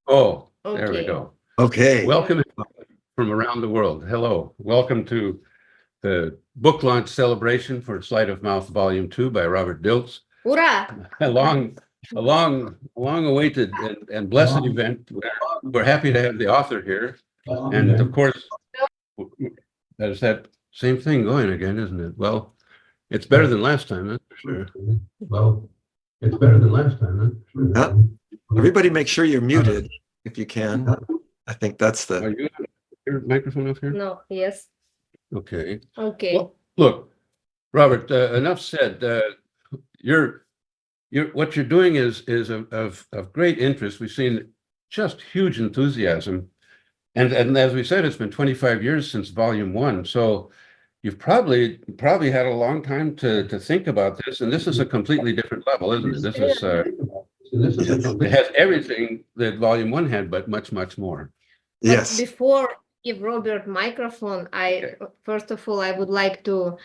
Oh, there we Okay. go. Okay. Welcome from around the world. Hello. Welcome to the book launch celebration for Sleight of Mouth Volume 2 by Robert Dilts. Ура! A long awaited and blessed event. We're happy to have the author here. And of course, there's that same thing going again, isn't it? Well, it's better than last time, that's for sure. Well, it's better than last time, that's for sure. Everybody make sure you're muted if you can. I think that's Are the... you your microphone off here? No, yes. Okay. Okay. Well, look, Robert, enough said. You're what you're doing is of great interest. We've seen just huge enthusiasm. And as we said, it's been 25 years since volume 1. So you've probably had a long time to think about this. And this is a completely different level, isn't it? It has everything that volume 1 had, but much, much more. But Yes. before I give Robert microphone, first of all, I would like to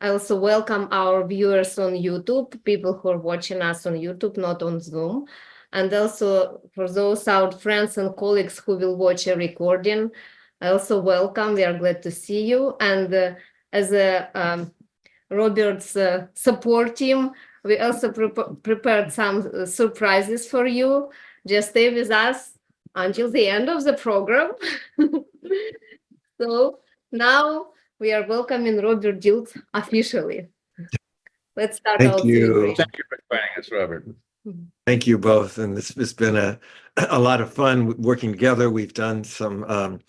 also welcome our viewers on YouTube, people who are watching us on YouTube, not on Zoom. And also for those our friends and colleagues who will watch a recording, I also welcome. We are glad to see you. And as a Robert's support team, we also prepared some surprises for you. Just stay with us until the end of the program. So now we are welcoming Robert Dilts officially. Let's start our Thank you. celebration. Thank you for joining us, Robert. Thank you both. And it's been a lot of fun working together. We've done some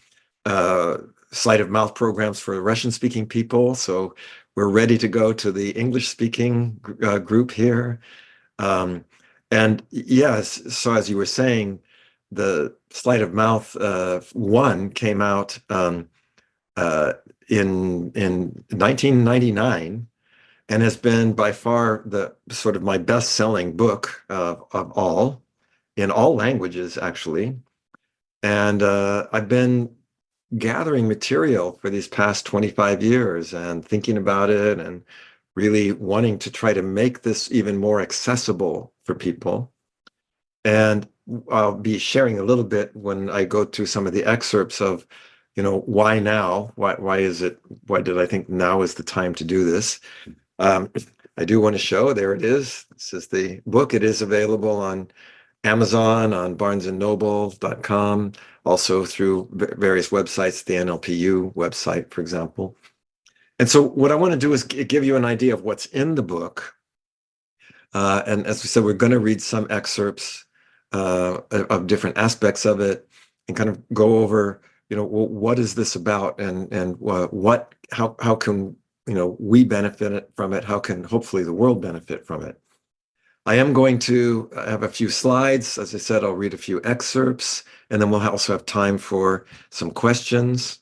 sleight of mouth programs for Russian-speaking people. So we're ready to go to the English-speaking group here. And yes, so as you were saying, the Sleight of Mouth 1 came out in 1999 and has been by far the sort of my best-selling book of all, in all languages, actually. And I've been gathering material for these past 25 years and thinking about it and really wanting to try to make this even more accessible for people. And I'll be sharing a little bit when I go through some of the excerpts of, why now? Why did I think now is the time to do this? I do want to show, there it is. This is the book. It is available on Amazon, on barnesandnoble.com, also through various websites, the NLPU website, for example. And so what I want to do is give you an idea of what's in the book. And as we said, we're going to read some excerpts of different aspects of it and kind of go over, what is this about and how can, we benefit from it? How can hopefully the world benefit from it? I am going to have a few slides. As I said, I'll read a few excerpts, and then we'll also have time for some questions.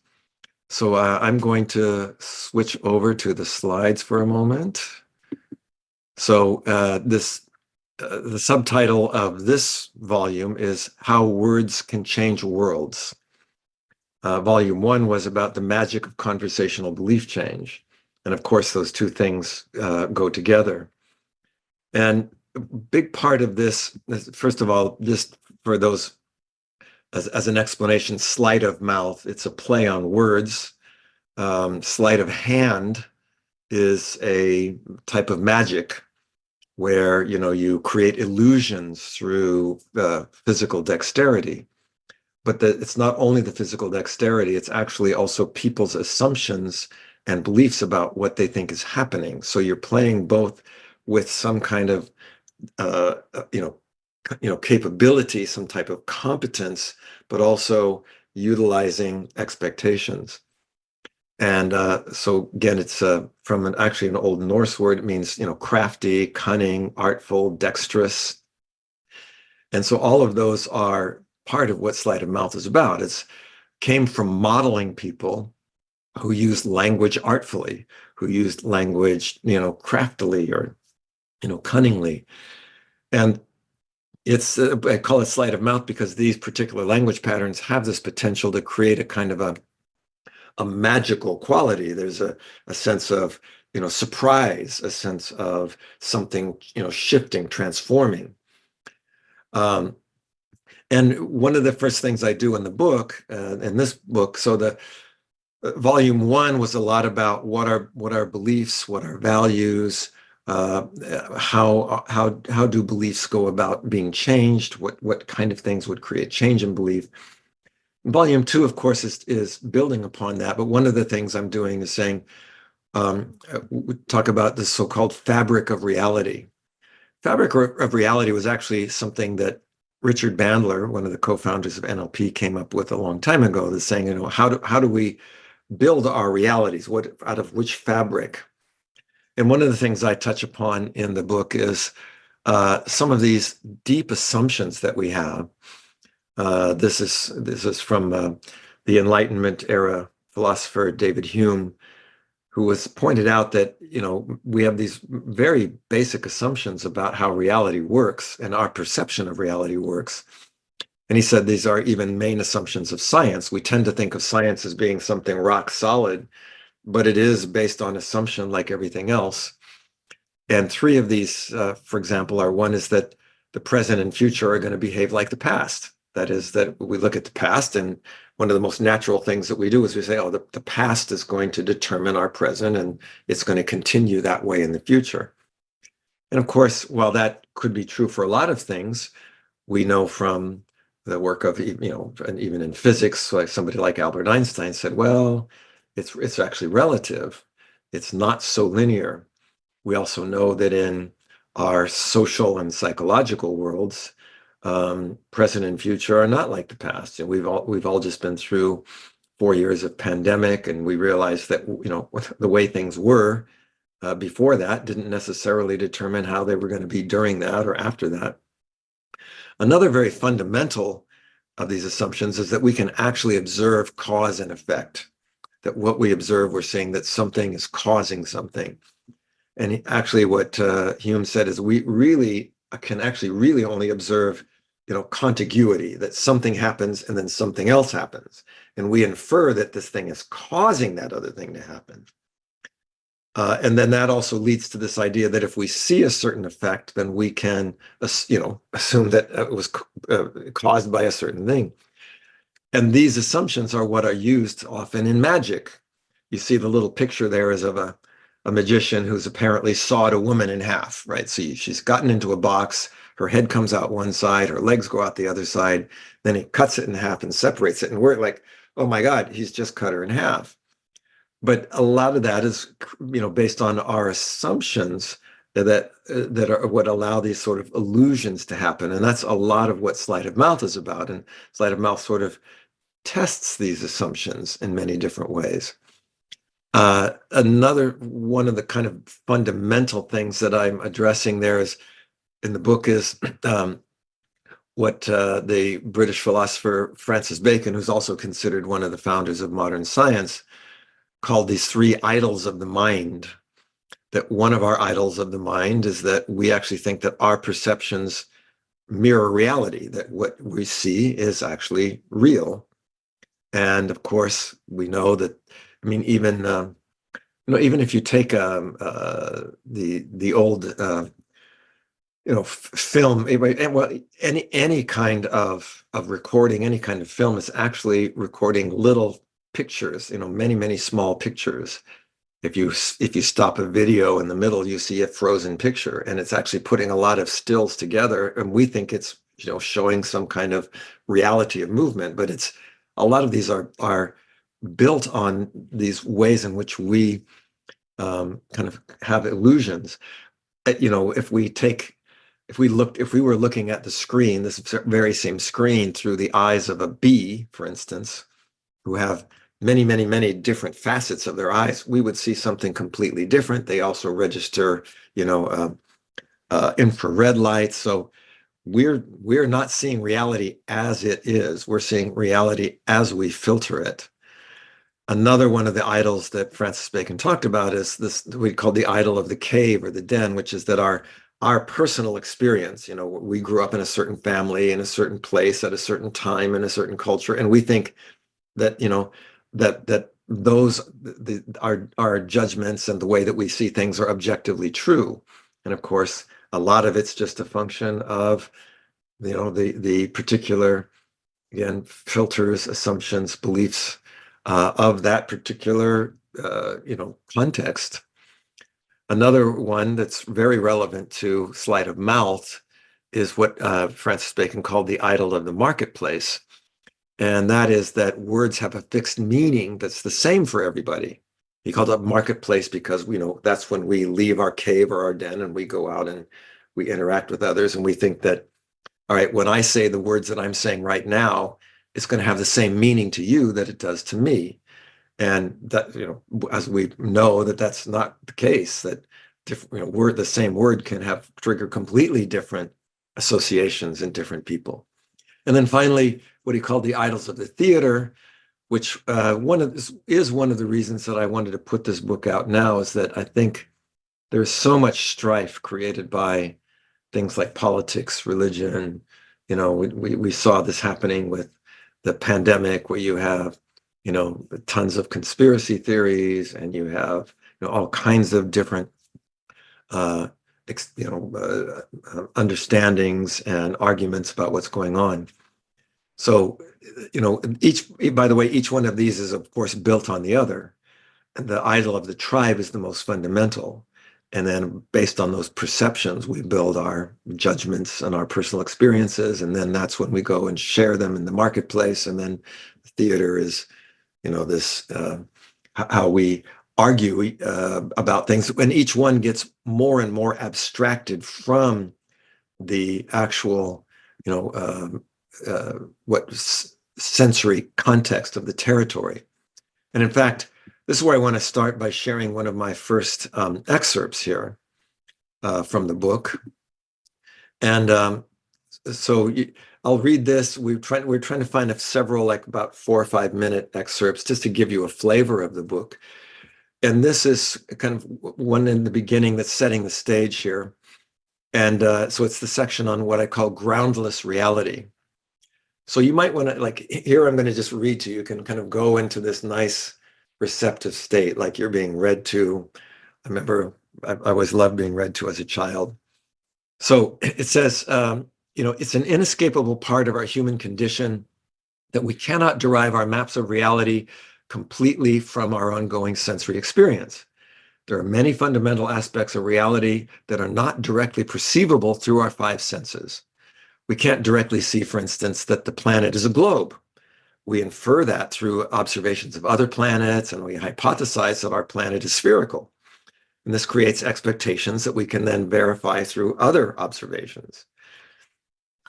So I'm going to switch over to the slides for a moment. So the subtitle of this volume is How Words Can Change Worlds. Volume 1 was about the magic of conversational belief change. And of course, those two things go together. And a big part of this, first of all, just for those, as an explanation, sleight of mouth, it's a play on words. Sleight of hand is a type of magic where, you create illusions through physical dexterity. But it's not only the physical dexterity, it's actually also people's assumptions and beliefs about what they think is happening. So you're playing both with some kind of, capability, some type of competence, but also utilizing expectations. And so again, it's from actually an Old Norse word. It means, crafty, cunning, artful, dexterous. And so all of those are part of what sleight of mouth is about. It came from modeling people who used language artfully, who used language, craftily or, cunningly. And it's, I call it sleight of mouth because these particular language patterns have this potential to create a kind of a magical quality. There's a sense of, surprise, a sense of something, shifting, transforming. And one of the first things I do in the book, in this book, so the volume 1 was a lot about what our beliefs, what our values, how do beliefs go about being changed, what kind of things would create change in belief. Volume 2, of course, is building upon that. But one of the things I'm doing is saying, we talk about the so-called fabric of reality. Fabric of reality was actually something that Richard Bandler, one of the co-founders of NLP, came up with a long time ago. That's saying, how do we build our realities? What out of which fabric? And one of the things I touch upon in the book is some of these deep assumptions that we have. This is from the Enlightenment era philosopher David Hume, who was pointed out that we have these very basic assumptions about how reality works and our perception of reality works. And he said these are even main assumptions of science. We tend to think of science as being something rock solid, but it is based on assumption like everything else. And 3 of these, for example, one is that the present and future are going to behave like the past. That is, that we look at the past, and one of the most natural things that we do is we say, oh, the past is going to determine our present, and it's going to continue that way in the future. And of course, while that could be true for a lot of things, we know from the work of, and even in physics, like somebody like Albert Einstein said, well, it's actually relative. It's not so linear. We also know that in our social and psychological worlds, present and future are not like the past. And we've all just been through 4 years of pandemic, and we realized that the way things were before that didn't necessarily determine how they were going to be during that or after that. Another very fundamental of these assumptions is that we can actually observe cause and effect. That what we observe, we're saying that something is causing something. And actually what Hume said is we really can actually really only observe contiguity, that something happens and then something else happens. And we infer that this thing is causing that other thing to happen. And then that also leads to this idea that if we see a certain effect, then we can assume that it was caused by a certain thing. And these assumptions are what are used often in magic. You see the little picture there is of a magician who's apparently sawed a woman in half, right? So she's gotten into a box, her head comes out one side, her legs go out the other side, then he cuts it in half and separates it. And we're like, oh my God, he's just cut her in half. But a lot of that is, based on our assumptions that are what allow these sort of illusions to happen. And that's a lot of what Sleight of Mouth is about. And Sleight of Mouth sort of tests these assumptions in many different ways. Another one of the kind of fundamental things that I'm addressing there is in the book is what the British philosopher Francis Bacon, who's also considered one of the founders of modern science, called these 3 idols of the mind. That one of our idols of the mind is that we actually think that our perceptions mirror reality, that what we see is actually real. And of course, we know that, even if you take the old film, any kind of recording, any kind of film is actually recording little pictures, many small pictures. If you stop a video in the middle, you see a frozen picture, and it's actually putting a lot of stills together, and we think it's showing some kind of reality of movement, but it's a lot of these are built on these ways in which we kind of have illusions. If we were looking at the screen, this very same screen, through the eyes of a bee, for instance, who have many different facets of their eyes, we would see something completely different. They also register, infrared light. So we're not seeing reality as it is. We're seeing reality as we filter it. Another one of the idols that Francis Bacon talked about is this we call the idol of the cave or the den, which is that our personal experience. We grew up in a certain family, in a certain place, at a certain time, in a certain culture, and we think that that those our judgments and the way that we see things are objectively true. And of course, a lot of it's just a function of the particular, again, filters, assumptions, beliefs of that particular context. Another one that's very relevant to sleight of mouth is what Francis Bacon called the idol of the marketplace. And that is that words have a fixed meaning that's the same for everybody. He called it marketplace because that's when we leave our cave or our den and we go out and we interact with others, and we think that, all right, when I say the words that I'm saying right now, it's going to have the same meaning to you that it does to me. And that, as we know, that's not the case, that the same word can trigger completely different associations in different people. And then finally, what he called the idols of the theater, which one of the reasons that I wanted to put this book out now, is that I think there's so much strife created by things like politics, religion. We saw this happening with the pandemic, where you have tons of conspiracy theories, and you have all kinds of different understandings and arguments about what's going on. So by the way, each one of these is of course built on the other. The idol of the tribe is the most fundamental, and then based on those perceptions we build our judgments and our personal experiences, and then that's when we go and share them in the marketplace. And then the theater is this how we argue about things, and each one gets more and more abstracted from the actual sensory context of the territory. And in fact, this is where I want to start by sharing one of my first excerpts here from the book. And so I'll read this. We're trying to find several, about 4 or 5 minute excerpts just to give you a flavor of the book. And this is kind of one in the beginning that's setting the stage here. And so it's the section on what I call groundless reality. So you might want to, here I'm going to just read to you. You can kind of go into this nice receptive state, like you're being read to. I remember I always loved being read to as a child. So it says, it's an inescapable part of our human condition that we cannot derive our maps of reality completely from our ongoing sensory experience. There are many fundamental aspects of reality that are not directly perceivable through our 5 senses. We can't directly see, for instance, that the planet is a globe. We infer that through observations of other planets, and we hypothesize that our planet is spherical. And this creates expectations that we can then verify through other observations.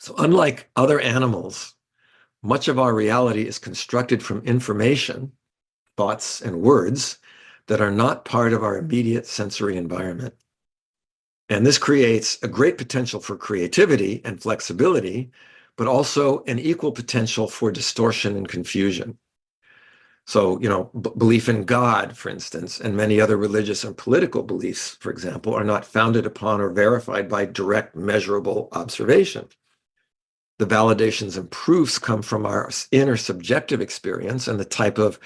So unlike other animals, much of our reality is constructed from information, thoughts, and words that are not part of our immediate sensory environment. And this creates a great potential for creativity and flexibility, but also an equal potential for distortion and confusion. So, belief in God, for instance, and many other religious and political beliefs, for example, are not founded upon or verified by direct measurable observation. The validations and proofs come from our inner subjective experience and the type of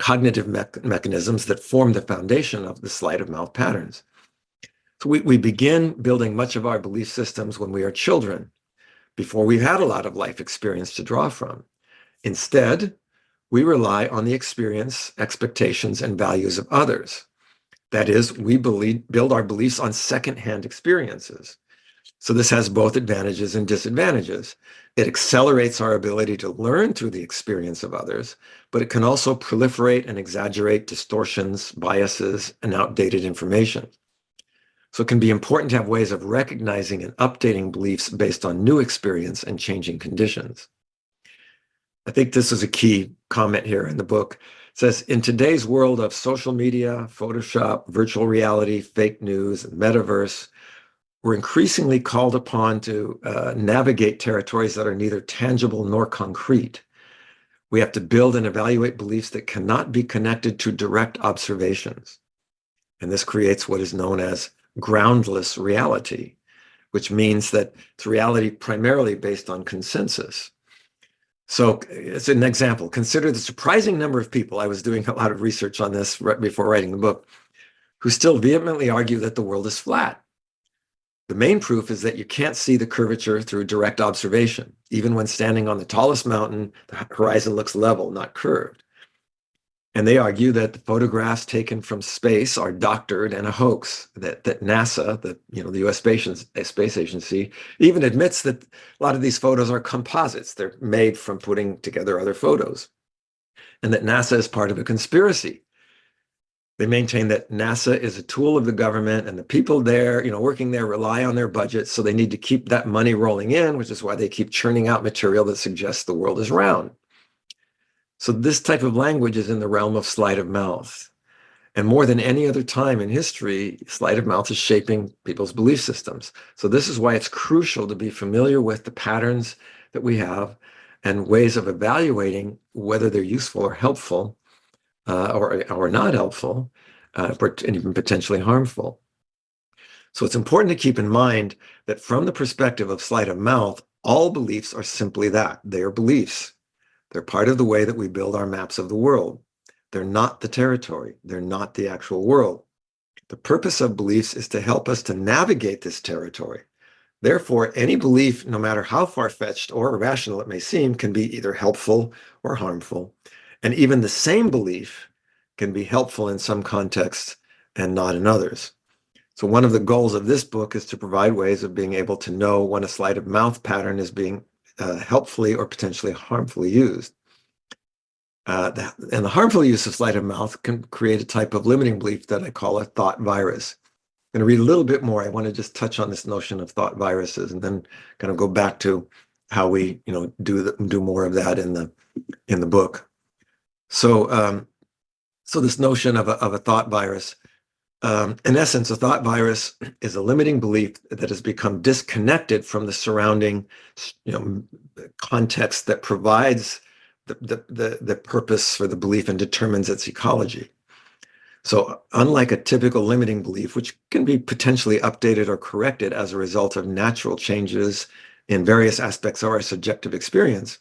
cognitive mechanisms that form the foundation of the sleight of mouth patterns. So we begin building much of our belief systems when we are children, before we've had a lot of life experience to draw from. Instead, we rely on the experience, expectations, and values of others. That is, we build our beliefs on secondhand experiences. So this has both advantages and disadvantages. It accelerates our ability to learn through the experience of others, but it can also proliferate and exaggerate distortions, biases, and outdated information. So it can be important to have ways of recognizing and updating beliefs based on new experience and changing conditions. I think this is a key comment here in the book. It says, in today's world of social media, Photoshop, virtual reality, fake news, metaverse, we're increasingly called upon to navigate territories that are neither tangible nor concrete. We have to build and evaluate beliefs that cannot be connected to direct observations. And this creates what is known as groundless reality, which means that it's reality primarily based on consensus. So it's an example. Consider the surprising number of people, I was doing a lot of research on this right before writing the book, who still vehemently argue that the world is flat. The main proof is that you can't see the curvature through direct observation. Even when standing on the tallest mountain, the horizon looks level, not curved. And they argue that the photographs taken from space are doctored and a hoax, that NASA, the US Space Agency, even admits that a lot of these photos are composites. They're made from putting together other photos. And that NASA is part of a conspiracy. They maintain that NASA is a tool of the government, and the people there, working there, rely on their budget, so they need to keep that money rolling in, which is why they keep churning out material that suggests the world is round. So this type of language is in the realm of sleight of mouth. And more than any other time in history, sleight of mouth is shaping people's belief systems. So this is why it's crucial to be familiar with the patterns that we have and ways of evaluating whether they're useful or helpful, or not helpful, and even potentially harmful. So it's important to keep in mind that from the perspective of sleight of mouth, all beliefs are simply that. They are beliefs. They're part of the way that we build our maps of the world. They're not the territory. They're not the actual world. The purpose of beliefs is to help us to navigate this territory. Therefore, any belief, no matter how far-fetched or irrational it may seem, can be either helpful or harmful. And even the same belief can be helpful in some contexts and not in others. So one of the goals of this book is to provide ways of being able to know when a sleight of mouth pattern is being helpfully or potentially harmfully used. And the harmful use of sleight of mouth can create a type of limiting belief that I call a thought virus. I'm going to read a little bit more. I want to just touch on this notion of thought viruses and then kind of go back to how we do more of that in the book. So this notion of a thought virus, in essence, a thought virus is a limiting belief that has become disconnected from the surrounding, context that provides the purpose for the belief and determines its ecology. So unlike a typical limiting belief, which can be potentially updated or corrected as a result of natural changes in various aspects of our subjective experience,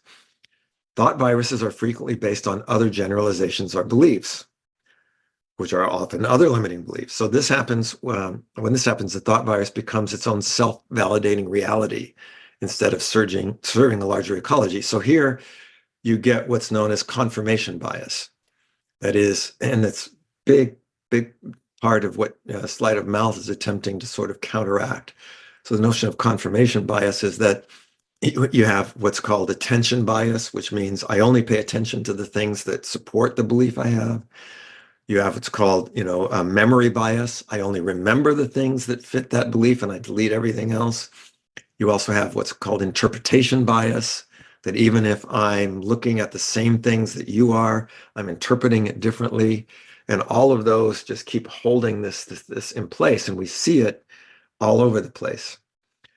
thought viruses are frequently based on other generalizations or beliefs, which are often other limiting beliefs. So this happens when this happens, the thought virus becomes its own self-validating reality instead of serving a larger ecology. So here you get what's known as confirmation bias. That is, and it's big part of what sleight of mouth is attempting to sort of counteract. So the notion of confirmation bias is that you have what's called attention bias, which means I only pay attention to the things that support the belief I have. You have what's called, a memory bias. I only remember the things that fit that belief and I delete everything else. You also have what's called interpretation bias, that even if I'm looking at the same things that you are, I'm interpreting it differently. And all of those just keep holding this in place, and we see it all over the place.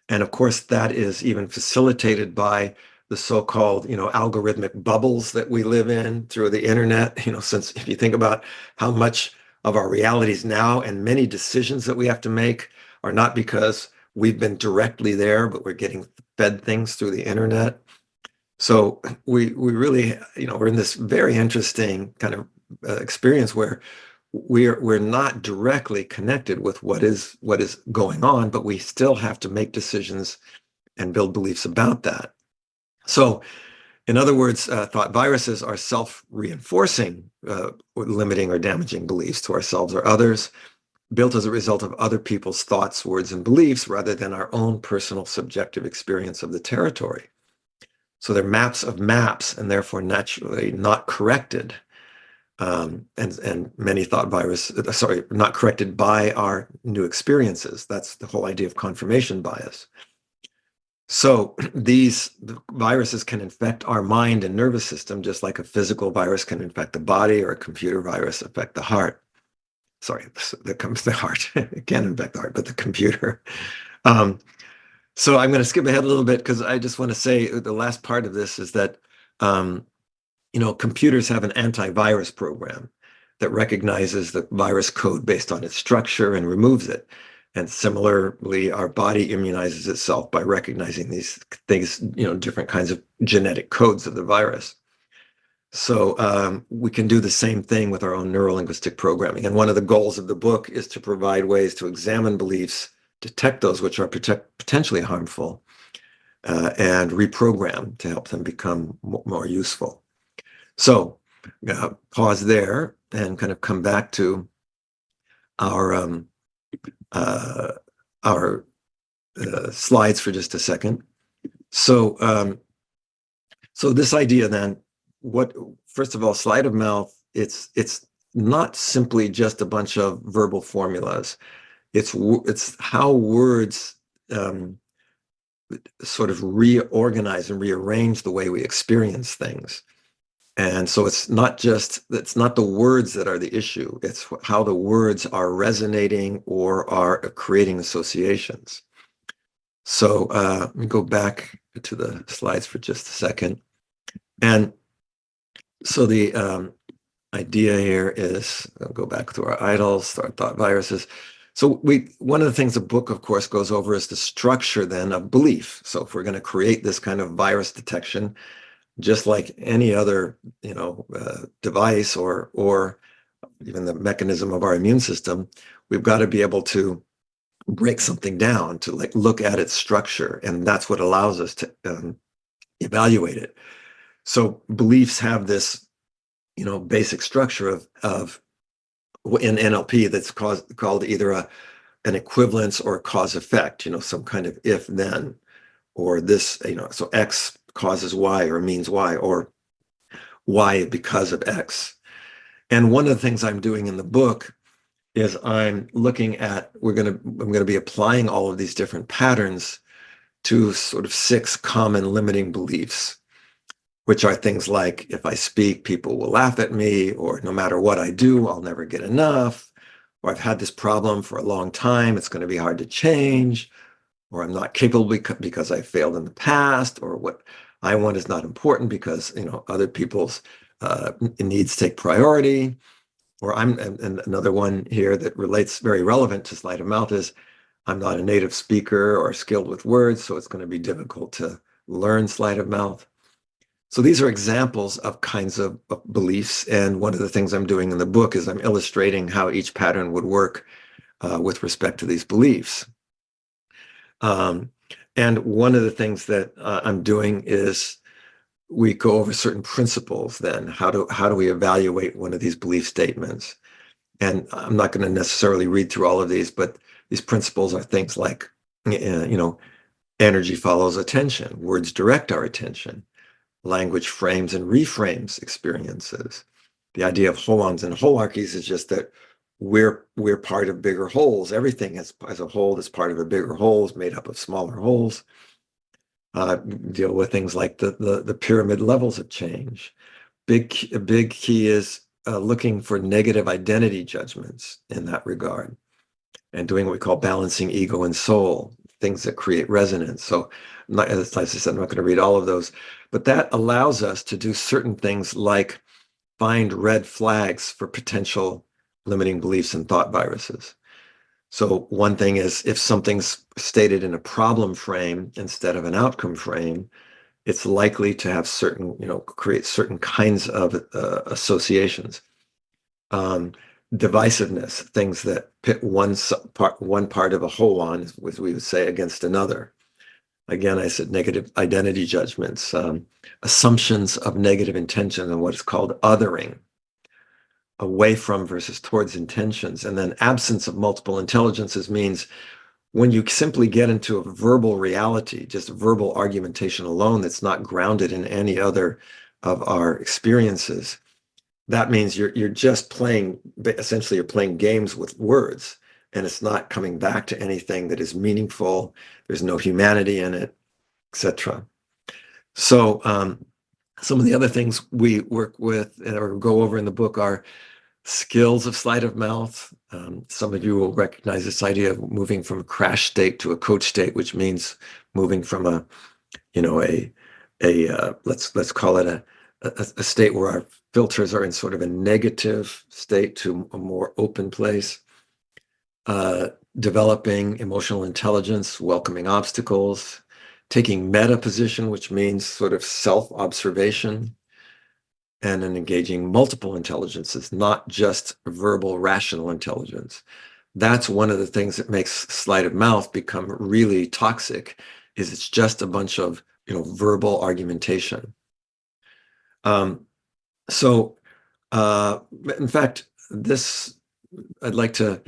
And of course, that is even facilitated by the so-called, algorithmic bubbles that we live in through the internet. Since if you think about how much of our realities now and many decisions that we have to make are not because we've been directly there, but we're getting fed things through the internet. So we really, we're in this very interesting kind of experience where we're not directly connected with what is going on, but we still have to make decisions and build beliefs about that. So in other words, thought viruses are self-reinforcing, limiting or damaging beliefs to ourselves or others, built as a result of other people's thoughts, words, and beliefs, rather than our own personal subjective experience of the territory. So they're maps of maps, and therefore naturally not corrected. And many thought viruses, not corrected by our new experiences. That's the whole idea of confirmation bias. So these viruses can infect our mind and nervous system, just like a physical virus can infect the body or a computer virus affect the heart. Sorry, that comes to the heart. It can infect the heart, but the computer. So I'm going to skip ahead a little bit because I just want to say the last part of this is that, computers have an antivirus program that recognizes the virus code based on its structure and removes it. And similarly, our body immunizes itself by recognizing these things, different kinds of genetic codes of the virus. So we can do the same thing with our own neurolinguistic programming. And one of the goals of the book is to provide ways to examine beliefs detect those which are potentially harmful, and reprogram to help them become more useful. So pause there and kind of come back to our slides for just a second. So so this idea then, first of all, sleight of mouth, it's not simply just a bunch of verbal formulas. It's how words sort of reorganize and rearrange the way we experience things. And so it's not the words that are the issue, it's how the words are resonating or are creating associations. So let me go back to the slides for just a second. And so the idea here is, I'll go back to our idols, our thought viruses. So one of the things the book, of course, goes over is the structure then of belief. So if we're going to create this kind of virus detection, just like any other, device or even the mechanism of our immune system, we've got to be able to break something down to like look at its structure, and that's what allows us to evaluate it. So beliefs have this, basic structure of in NLP that's called either an equivalence or a cause effect, some kind of if then, or this, so X causes Y or means Y, or Y because of X. And one of the things I'm doing in the book is I'm looking at, I'm going to be applying all of these different patterns to sort of 6 common limiting beliefs, which are things like, if I speak, people will laugh at me, or no matter what I do, I'll never get enough, or I've had this problem for a long time, it's going to be hard to change, or I'm not capable because I failed in the past, or what I want is not important because, other people's needs take priority. Or and another one here that relates very relevant to sleight of mouth is, I'm not a native speaker or skilled with words, so it's going to be difficult to learn sleight of mouth. So these are examples of kinds of beliefs. And one of the things I'm doing in the book is I'm illustrating how each pattern would work with respect to these beliefs. And one of the things that I'm doing is we go over certain principles then. How do we evaluate one of these belief statements? And I'm not going to necessarily read through all of these, but these principles are things like, energy follows attention, words direct our attention, language frames and reframes experiences. The idea of holons and holarchies is just that we're part of bigger wholes. Everything as a whole is part of a bigger whole, is made up of smaller wholes. Deal with things like the pyramid levels of change. A big key is looking for negative identity judgments in that regard, and doing what we call balancing ego and soul, things that create resonance. So, as I said, I'm not going to read all of those, but that allows us to do certain things like find red flags for potential limiting beliefs and thought viruses. So one thing is, if something's stated in a problem frame instead of an outcome frame, it's likely to have certain, create certain kinds of associations. Divisiveness, things that pit one part of a whole on, as we would say, against another. Again, I said negative identity judgments, assumptions of negative intention, and what is called othering, away from versus towards intentions. And then absence of multiple intelligences means when you simply get into a verbal reality, just verbal argumentation alone that's not grounded in any other of our experiences, that means you're just playing, essentially you're playing games with words, and it's not coming back to anything that is meaningful. There's no humanity in it, etc. So some of the other things we work with or go over in the book are skills of sleight of mouth. Some of you will recognize this idea of moving from a crash state to a coach state, which means moving from let's call it a state where our filters are in sort of a negative state to a more open place. Developing emotional intelligence, welcoming obstacles, taking meta position, which means sort of self-observation, and then engaging multiple intelligences, not just verbal rational intelligence, That's one of the things that makes sleight of mouth become really toxic, is it's just a bunch of, verbal argumentation. So, in fact, I'd like to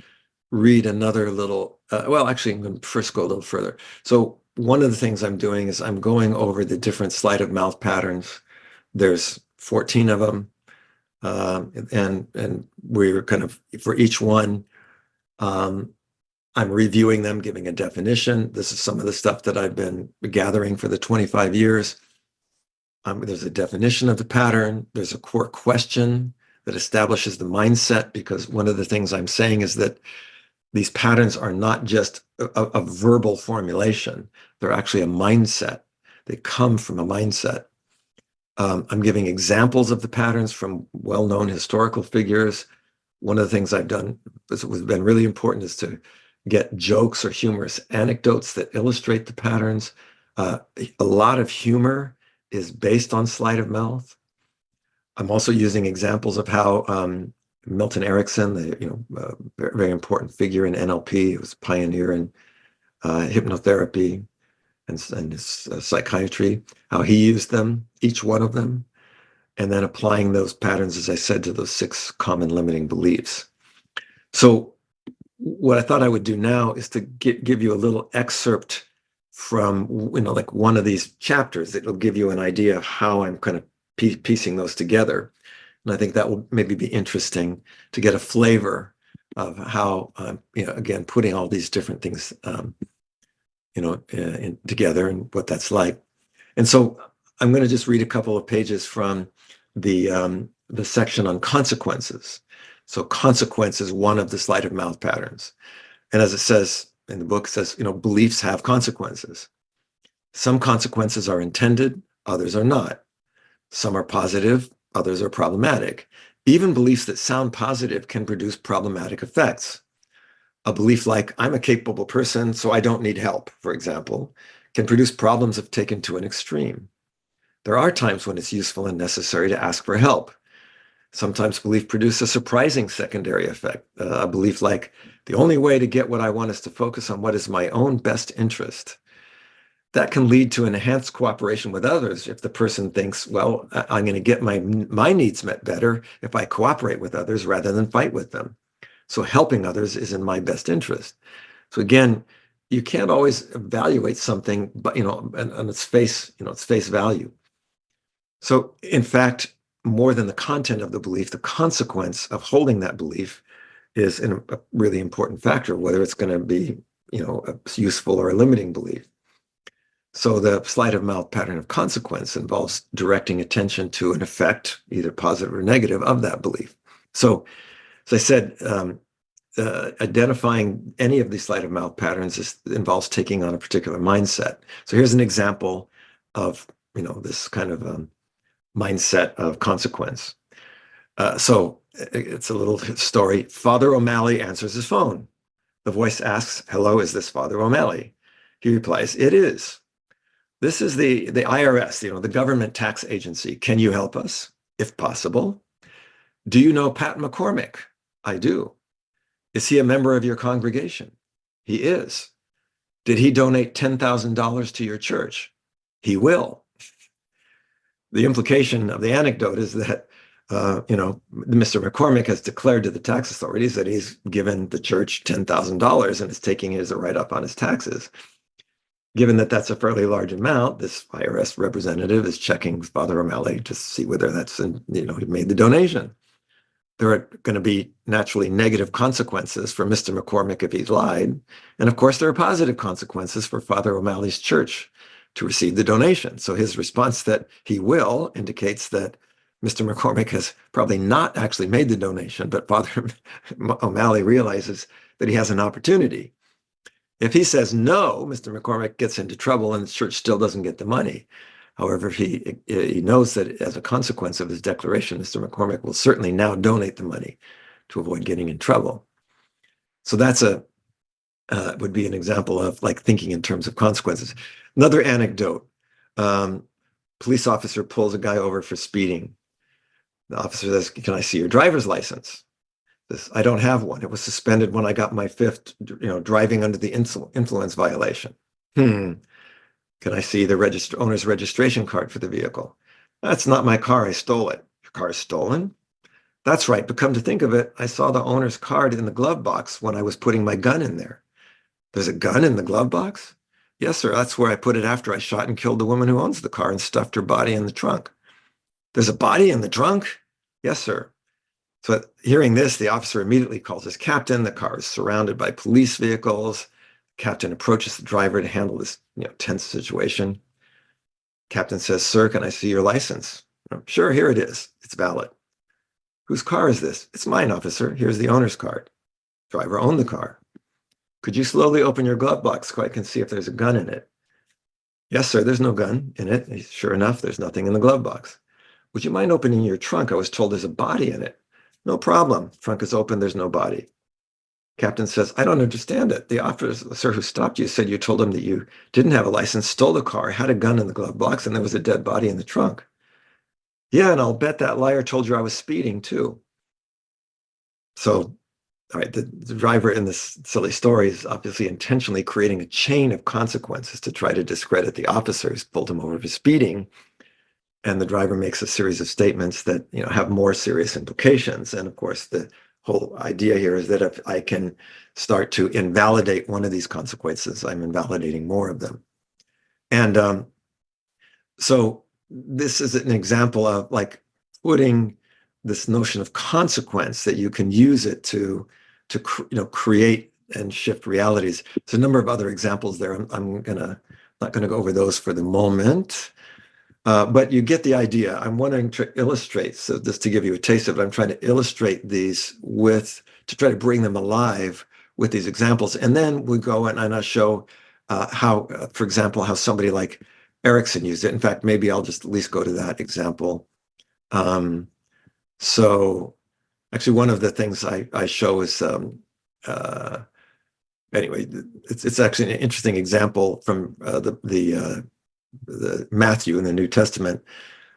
read another little, well, actually, I'm going to first go a little further. So one of the things I'm doing is I'm going over the different sleight of mouth patterns. There's 14 of them. And we're kind of, for each one, I'm reviewing them, giving a definition. This is some of the stuff that I've been gathering for the 25 years. There's a definition of the pattern. There's a core question that establishes the mindset, because one of the things I'm saying is that these patterns are not just a verbal formulation. They're actually a mindset. They come from a mindset. I'm giving examples of the patterns from well-known historical figures. One of the things I've done has been really important is to get jokes or humorous anecdotes that illustrate the patterns. A lot of humor is based on sleight of mouth. I'm also using examples of how Milton Erickson, the very important figure in NLP, who was a pioneer in hypnotherapy and psychiatry, how he used them, each one of them, and then applying those patterns, as I said, to those 6 common limiting beliefs. So what I thought I would do now is to give you a little excerpt from, like one of these chapters that will give you an idea of how I'm kind of piecing those together. And I think that will maybe be interesting to get a flavor of how, again, putting all these different things, together and what that's like. And so I'm going to just read a couple of pages from the section on consequences. So consequence is one of the sleight of mouth patterns. And as it says in the book, it says, beliefs have consequences. Some consequences are intended, others are not. Some are positive, others are problematic. Even beliefs that sound positive can produce problematic effects. A belief like, I'm a capable person, so I don't need help, for example, can produce problems if taken to an extreme. There are times when it's useful and necessary to ask for help. Sometimes belief produces a surprising secondary effect. A belief like, the only way to get what I want is to focus on what is my own best interest. That can lead to enhanced cooperation with others if the person thinks, well, I'm going to get my needs met better if I cooperate with others rather than fight with them. So helping others is in my best interest. So again, you can't always evaluate something, but on its face, its face value. So in fact, more than the content of the belief, the consequence of holding that belief is a really important factor, whether it's going to be, a useful or a limiting belief. So the sleight of mouth pattern of consequence involves directing attention to an effect, either positive or negative, of that belief. So, as I said, identifying any of these sleight of mouth patterns involves taking on a particular mindset. So here's an example of, this kind of mindset of consequence. So it's a little story. Father O'Malley answers his phone. The voice asks, hello, is this Father O'Malley? He replies, it is. This is the IRS, the government tax agency. Can you help us, if possible? Do you know Pat McCormick? I do. Is he a member of your congregation? He is. Did he donate $10,000 to your church? He will. The implication of the anecdote is that, Mr. McCormick has declared to the tax authorities that he's given the church $10,000 and is taking it as a write-up on his taxes. Given that that's a fairly large amount, this IRS representative is checking Father O'Malley to see whether that's, he made the donation. There are going to be naturally negative consequences for Mr. McCormick if he's lied. And of course, there are positive consequences for Father O'Malley's church to receive the donation. So his response that he will indicates that Mr. McCormick has probably not actually made the donation, but Father O'Malley realizes that he has an opportunity. If he says no, Mr. McCormick gets into trouble and the church still doesn't get the money. However, if he knows that as a consequence of his declaration, Mr. McCormick will certainly now donate the money to avoid getting in trouble. So that's would be an example of like thinking in terms of consequences. Another anecdote, police officer pulls a guy over for speeding. The officer says, can I see your driver's license? This, I don't have one. It was suspended when I got my fifth, driving under the influence violation. Can I see the owner's registration card for the vehicle? That's not my car. I stole it. Your car is stolen? That's right. But come to think of it, I saw the owner's card in the glove box when I was putting my gun in there. There's a gun in the glove box? Yes, sir. That's where I put it after I shot and killed the woman who owns the car and stuffed her body in the trunk. There's a body in the trunk? Yes, sir. So hearing this, the officer immediately calls his captain. The car is surrounded by police vehicles. Captain approaches the driver to handle this tense situation. Captain says, "Sir, can I see your license?" "Sure, here it is. It's valid." "Whose car is this?" "It's mine, officer. Here's the owner's card." Driver owned the car. "Could you slowly open your glove box so I can see if there's a gun in it?" "Yes, sir, there's no gun in it." Sure enough, there's nothing in the glove box. "Would you mind opening your trunk? I was told there's a body in it." "No problem. Trunk is open. There's no body." Captain says, "I don't understand it. The officer who stopped you said you told him that you didn't have a license, stole the car, had a gun in the glove box, and there was a dead body in the trunk." "Yeah, and I'll bet that liar told you I was speeding too." So, all right, the driver in this silly story is obviously intentionally creating a chain of consequences to try to discredit the officers, pulled him over for speeding. And the driver makes a series of statements that have more serious implications. And of course, the whole idea here is that if I can start to invalidate one of these consequences, I'm invalidating more of them. And so this is an example of like putting this notion of consequence that you can use it to create and shift realities. There's a number of other examples there. I'm not gonna go over those for the moment. But you get the idea. I'm wanting to illustrate, so just to give you a taste of it, I'm trying to illustrate these to try to bring them alive with these examples. And then we go and I show how, for example, how somebody like Erickson used it. In fact, maybe I'll just at least go to that example. So actually, one of the things I show is, anyway, it's actually an interesting example from the Matthew in the New Testament.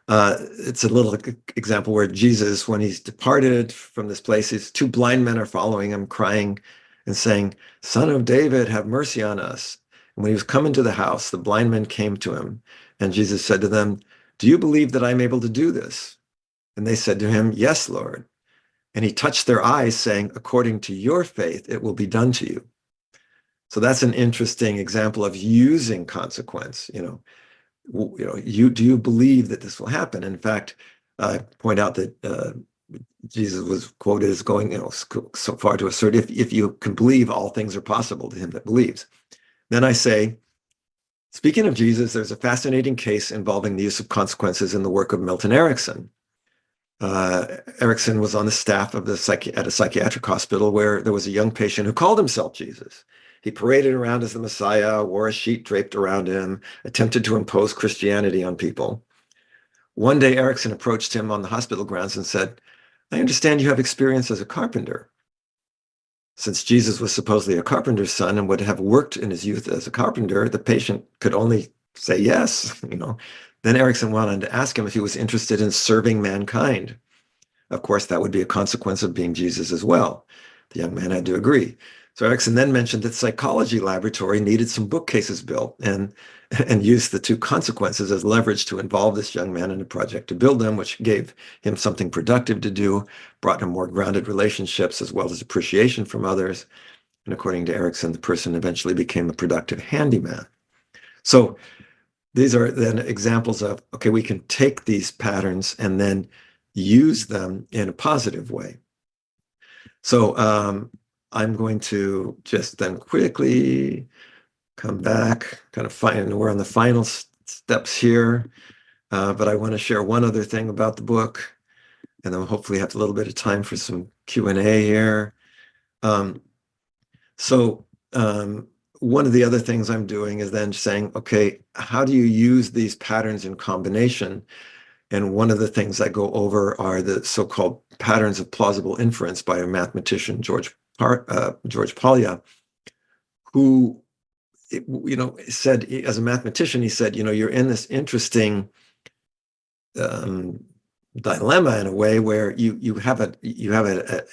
It's a little example where Jesus, when he's departed from this place, his two blind men are following him, crying and saying, "Son of David, have mercy on us." And when he was coming to the house, the blind men came to him, and Jesus said to them, "Do you believe that I'm able to do this?" And they said to him, "Yes, Lord." And he touched their eyes, saying, "According to your faith, it will be done to you." So that's an interesting example of using consequence. Do you believe that this will happen? In fact, I point out that Jesus was quoted as going, so far to assert, if you can believe, all things are possible to him that believes. Then I say, speaking of Jesus, there's a fascinating case involving the use of consequences in the work of Milton Erickson. Erickson was on the staff of at a psychiatric hospital where there was a young patient who called himself Jesus. He paraded around as the Messiah, wore a sheet draped around him, attempted to impose Christianity on people. One day, Erickson approached him on the hospital grounds and said, "I understand you have experience as a carpenter." Since Jesus was supposedly a carpenter's son and would have worked in his youth as a carpenter, the patient could only say yes. Then Erickson went on to ask him if he was interested in serving mankind. Of course, that would be a consequence of being Jesus as well. The young man had to agree. So Erickson then mentioned that the psychology laboratory needed some bookcases built and used the two consequences as leverage to involve this young man in a project to build them, which gave him something productive to do, brought him more grounded relationships as well as appreciation from others. And according to Erickson, the person eventually became a productive handyman. So these are then examples of, okay, we can take these patterns and then use them in a positive way. So I'm going to just then quickly come back, kind of find, we're on the final steps here, but I want to share one other thing about the book, and then we'll hopefully have a little bit of time for some Q&A here. One of the other things I'm doing is then saying, okay, how do you use these patterns in combination? And one of the things I go over are the so-called patterns of plausible inference by a mathematician, George Polya, who, said, as a mathematician, he said, you're in this interesting dilemma in a way where you have an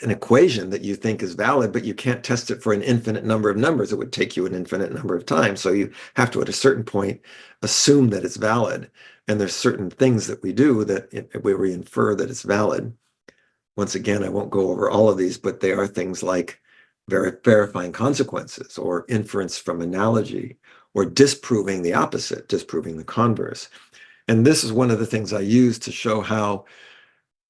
equation that you think is valid, but you can't test it for an infinite number of numbers. It would take you an infinite number of times. So you have to, at a certain point, assume that it's valid. And there's certain things that we do where we infer that it's valid. Once again, I won't go over all of these, but they are things like verifying consequences, or inference from analogy, or disproving the opposite, disproving the converse. And this is one of the things I use to show how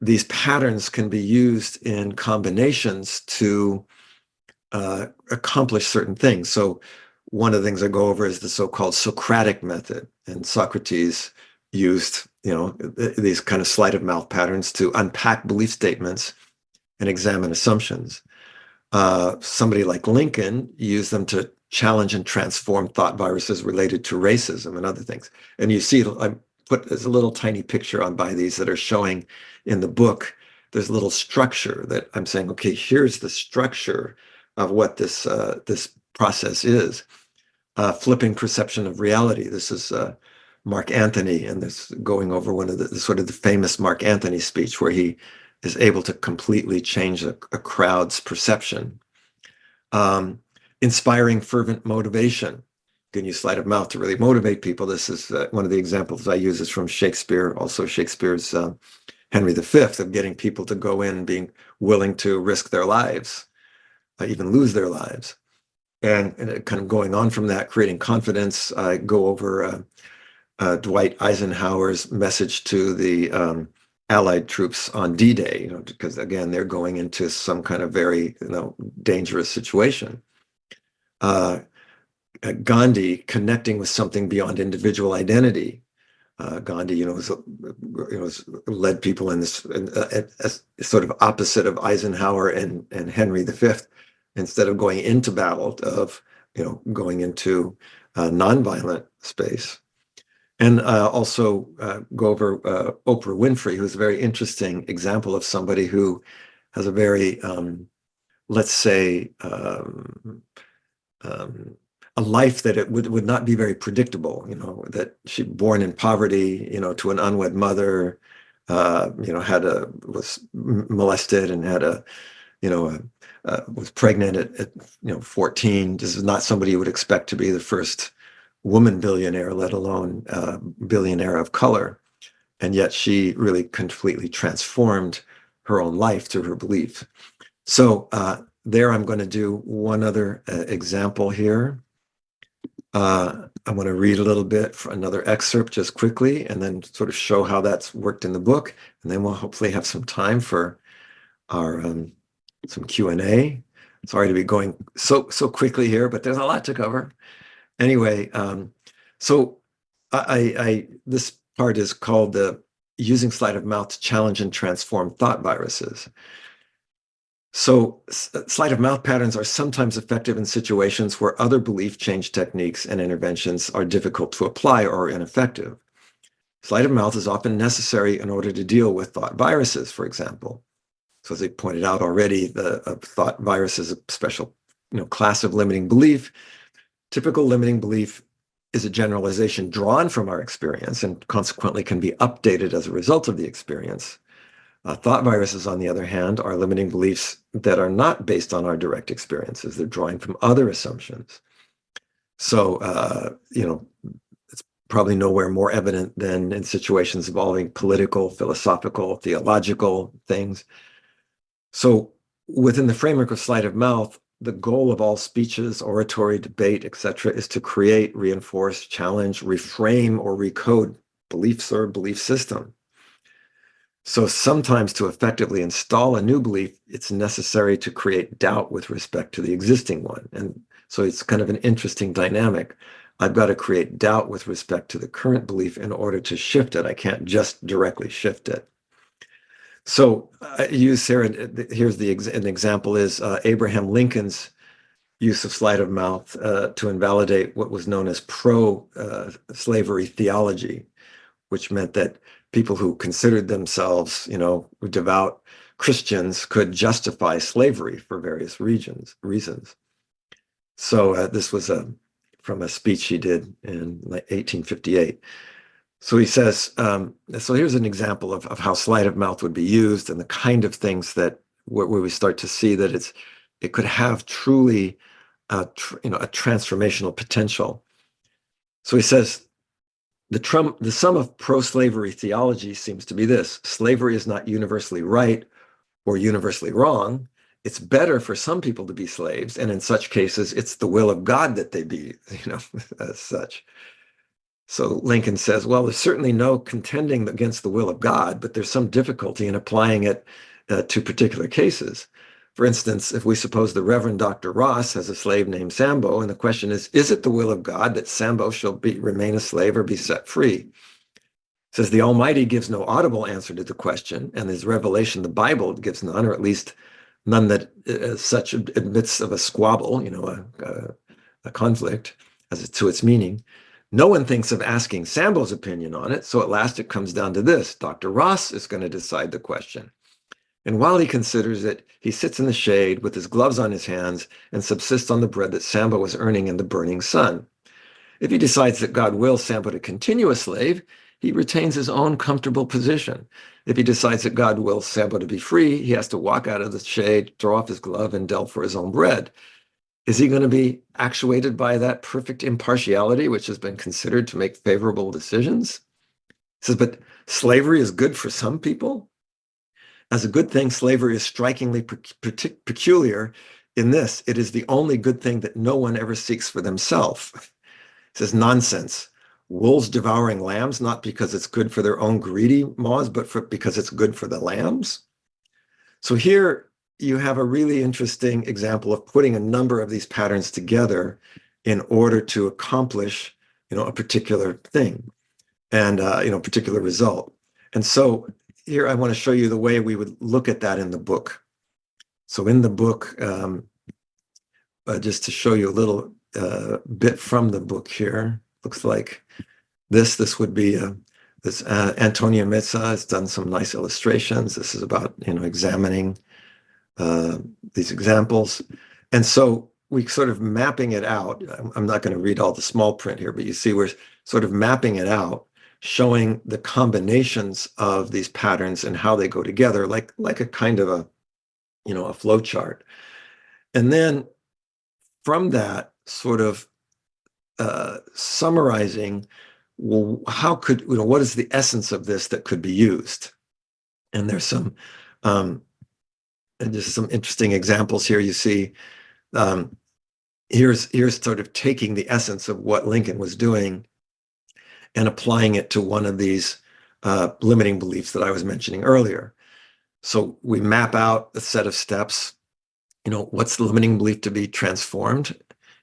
these patterns can be used in combinations to accomplish certain things. So one of the things I go over is the so-called Socratic method. And Socrates used, these kind of sleight of mouth patterns to unpack belief statements and examine assumptions. Somebody like Lincoln used them to challenge and transform thought viruses related to racism and other things. And you see, I put there's a little tiny picture on by these that are showing in the book. There's a little structure that I'm saying, okay, here's the structure of what this process is. Flipping perception of reality. This is Mark Antony, and this going over one of the sort of the famous Mark Antony speech where he is able to completely change a crowd's perception. Inspiring fervent motivation. You can use sleight of mouth to really motivate people. This is one of the examples I use is from Shakespeare, also Shakespeare's Henry V, of getting people to go in being willing to risk their lives, even lose their lives. And kind of going on from that, creating confidence. I go over Dwight Eisenhower's message to the Allied troops on D-Day, because again, they're going into some kind of very, dangerous situation. Gandhi connecting with something beyond individual identity. Gandhi, led people in this sort of opposite of Eisenhower and Henry V. Instead of going into battle, of going into nonviolent space. And also go over Oprah Winfrey, who's a very interesting example of somebody who has a very, let's say, a life that it would not be very predictable. That she born in poverty, to an unwed mother, was molested and had was pregnant at 14. This is not somebody you would expect to be the first woman billionaire, let alone billionaire of color. And yet she really completely transformed her own life through her belief. So there I'm going to do one other example here. I'm going to read a little bit for another excerpt just quickly, and then sort of show how that's worked in the book. And then we'll hopefully have some time for our some Q&A. Sorry to be going so quickly here, but there's a lot to cover. Anyway, so this part is called the using sleight of mouth to challenge and transform thought viruses. So sleight of mouth patterns are sometimes effective in situations where other belief change techniques and interventions are difficult to apply or ineffective. Sleight of mouth is often necessary in order to deal with thought viruses, for example. So as I pointed out already, the thought virus is a special class of limiting belief. Typical limiting belief is a generalization drawn from our experience and consequently can be updated as a result of the experience. Thought viruses, on the other hand, are limiting beliefs that are not based on our direct experiences. They're drawing from other assumptions. So, it's probably nowhere more evident than in situations involving political, philosophical, theological things. So within the framework of sleight of mouth, the goal of all speeches, oratory, debate, etc., is to create, reinforce, challenge, reframe, or recode beliefs or belief system. So sometimes to effectively install a new belief, it's necessary to create doubt with respect to the existing one. And so it's kind of an interesting dynamic. I've got to create doubt with respect to the current belief in order to shift it. I can't just directly shift it. So I use here, here's an example is Abraham Lincoln's use of sleight of mouth to invalidate what was known as pro-slavery theology, which meant that people who considered themselves, devout Christians could justify slavery for various reasons. So this was from a speech he did in 1858. So he says, so here's an example of how sleight of mouth would be used and the kind of things that where we start to see that it could have truly a transformational potential. So he says, the sum of pro-slavery theology seems to be this: slavery is not universally right or universally wrong. It's better for some people to be slaves, and in such cases, it's the will of God that they be, as such. So Lincoln says, well, there's certainly no contending against the will of God, but there's some difficulty in applying it to particular cases. For instance, if we suppose the Reverend Dr. Ross has a slave named Sambo, and the question is it the will of God that Sambo shall remain a slave or be set free? It says the Almighty gives no audible answer to the question, and his revelation, the Bible, gives none, or at least none that as such admits of a squabble, a conflict as to its meaning. No one thinks of asking Sambo's opinion on it, so at last it comes down to this: Dr. Ross is going to decide the question. And while he considers it, he sits in the shade with his gloves on his hands and subsists on the bread that Sambo was earning in the burning sun. If he decides that God wills Sambo to continue a slave, he retains his own comfortable position. If he decides that God wills Sambo to be free, he has to walk out of the shade, throw off his glove, and delve for his own bread. Is he going to be actuated by that perfect impartiality, which has been considered to make favorable decisions? He says, but slavery is good for some people. As a good thing, slavery is strikingly peculiar in this: it is the only good thing that no one ever seeks for themselves. He says, nonsense. Wolves devouring lambs, not because it's good for their own greedy maws, but because it's good for the lambs. So here you have a really interesting example of putting a number of these patterns together in order to accomplish, a particular thing and, particular result. And so here I want to show you the way we would look at that in the book. So in the book, just to show you a little bit from the book here, looks like this would be this Antonia Mitza has done some nice illustrations. This is about, examining these examples. And so we sort of mapping it out. I'm not going to read all the small print here, but you see we're sort of mapping it out, showing the combinations of these patterns and how they go together, like a kind of a flow chart. And then from that, sort of summarizing, well, how could, what is the essence of this that could be used? And there's some just some interesting examples here. You see, here's sort of taking the essence of what Lincoln was doing and applying it to one of these limiting beliefs that I was mentioning earlier. So we map out a set of steps. What's the limiting belief to be transformed?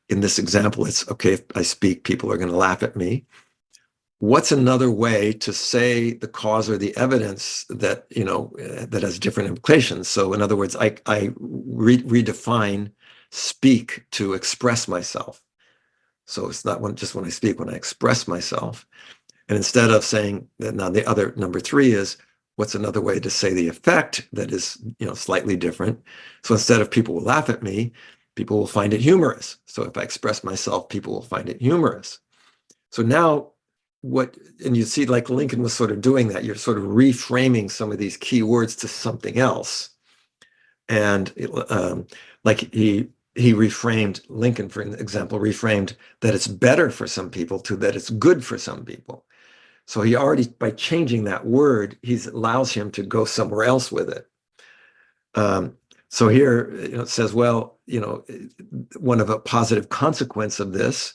In this example, it's, okay, if I speak, people are going to laugh at me. What's another way to say the cause or the evidence that, that has different implications? So in other words, I redefine speak to express myself. So it's not just when I speak, when I express myself. And instead of saying that, now the other number 3 is, what's another way to say the effect that is, slightly different? So instead of people will laugh at me, people will find it humorous. So if I express myself, people will find it humorous. So now and you see, like Lincoln was sort of doing that, you're sort of reframing some of these key words to something else. And like he reframed, Lincoln, for example, reframed that it's better for some people to that it's good for some people. So he already, by changing that word, he allows him to go somewhere else with it. So here, it says, well, one of a positive consequence of this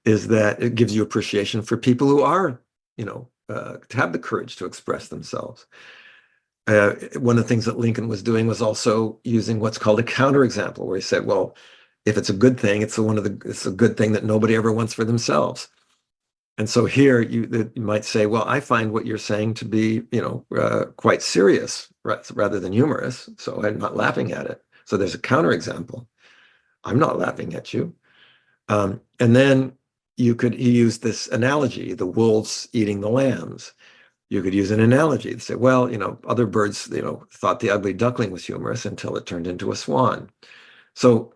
is that it gives you appreciation for people who are, to have the courage to express themselves. One of the things that Lincoln was doing was also using what's called a counterexample, where he said, well, if it's a good thing, it's a good thing that nobody ever wants for themselves. And so here you might say, well, I find what you're saying to be, quite serious rather than humorous. So I'm not laughing at it. So there's a counterexample. I'm not laughing at you. And then he used this analogy, the wolves eating the lambs. You could use an analogy to say, well, other birds, thought the ugly duckling was humorous until it turned into a swan. So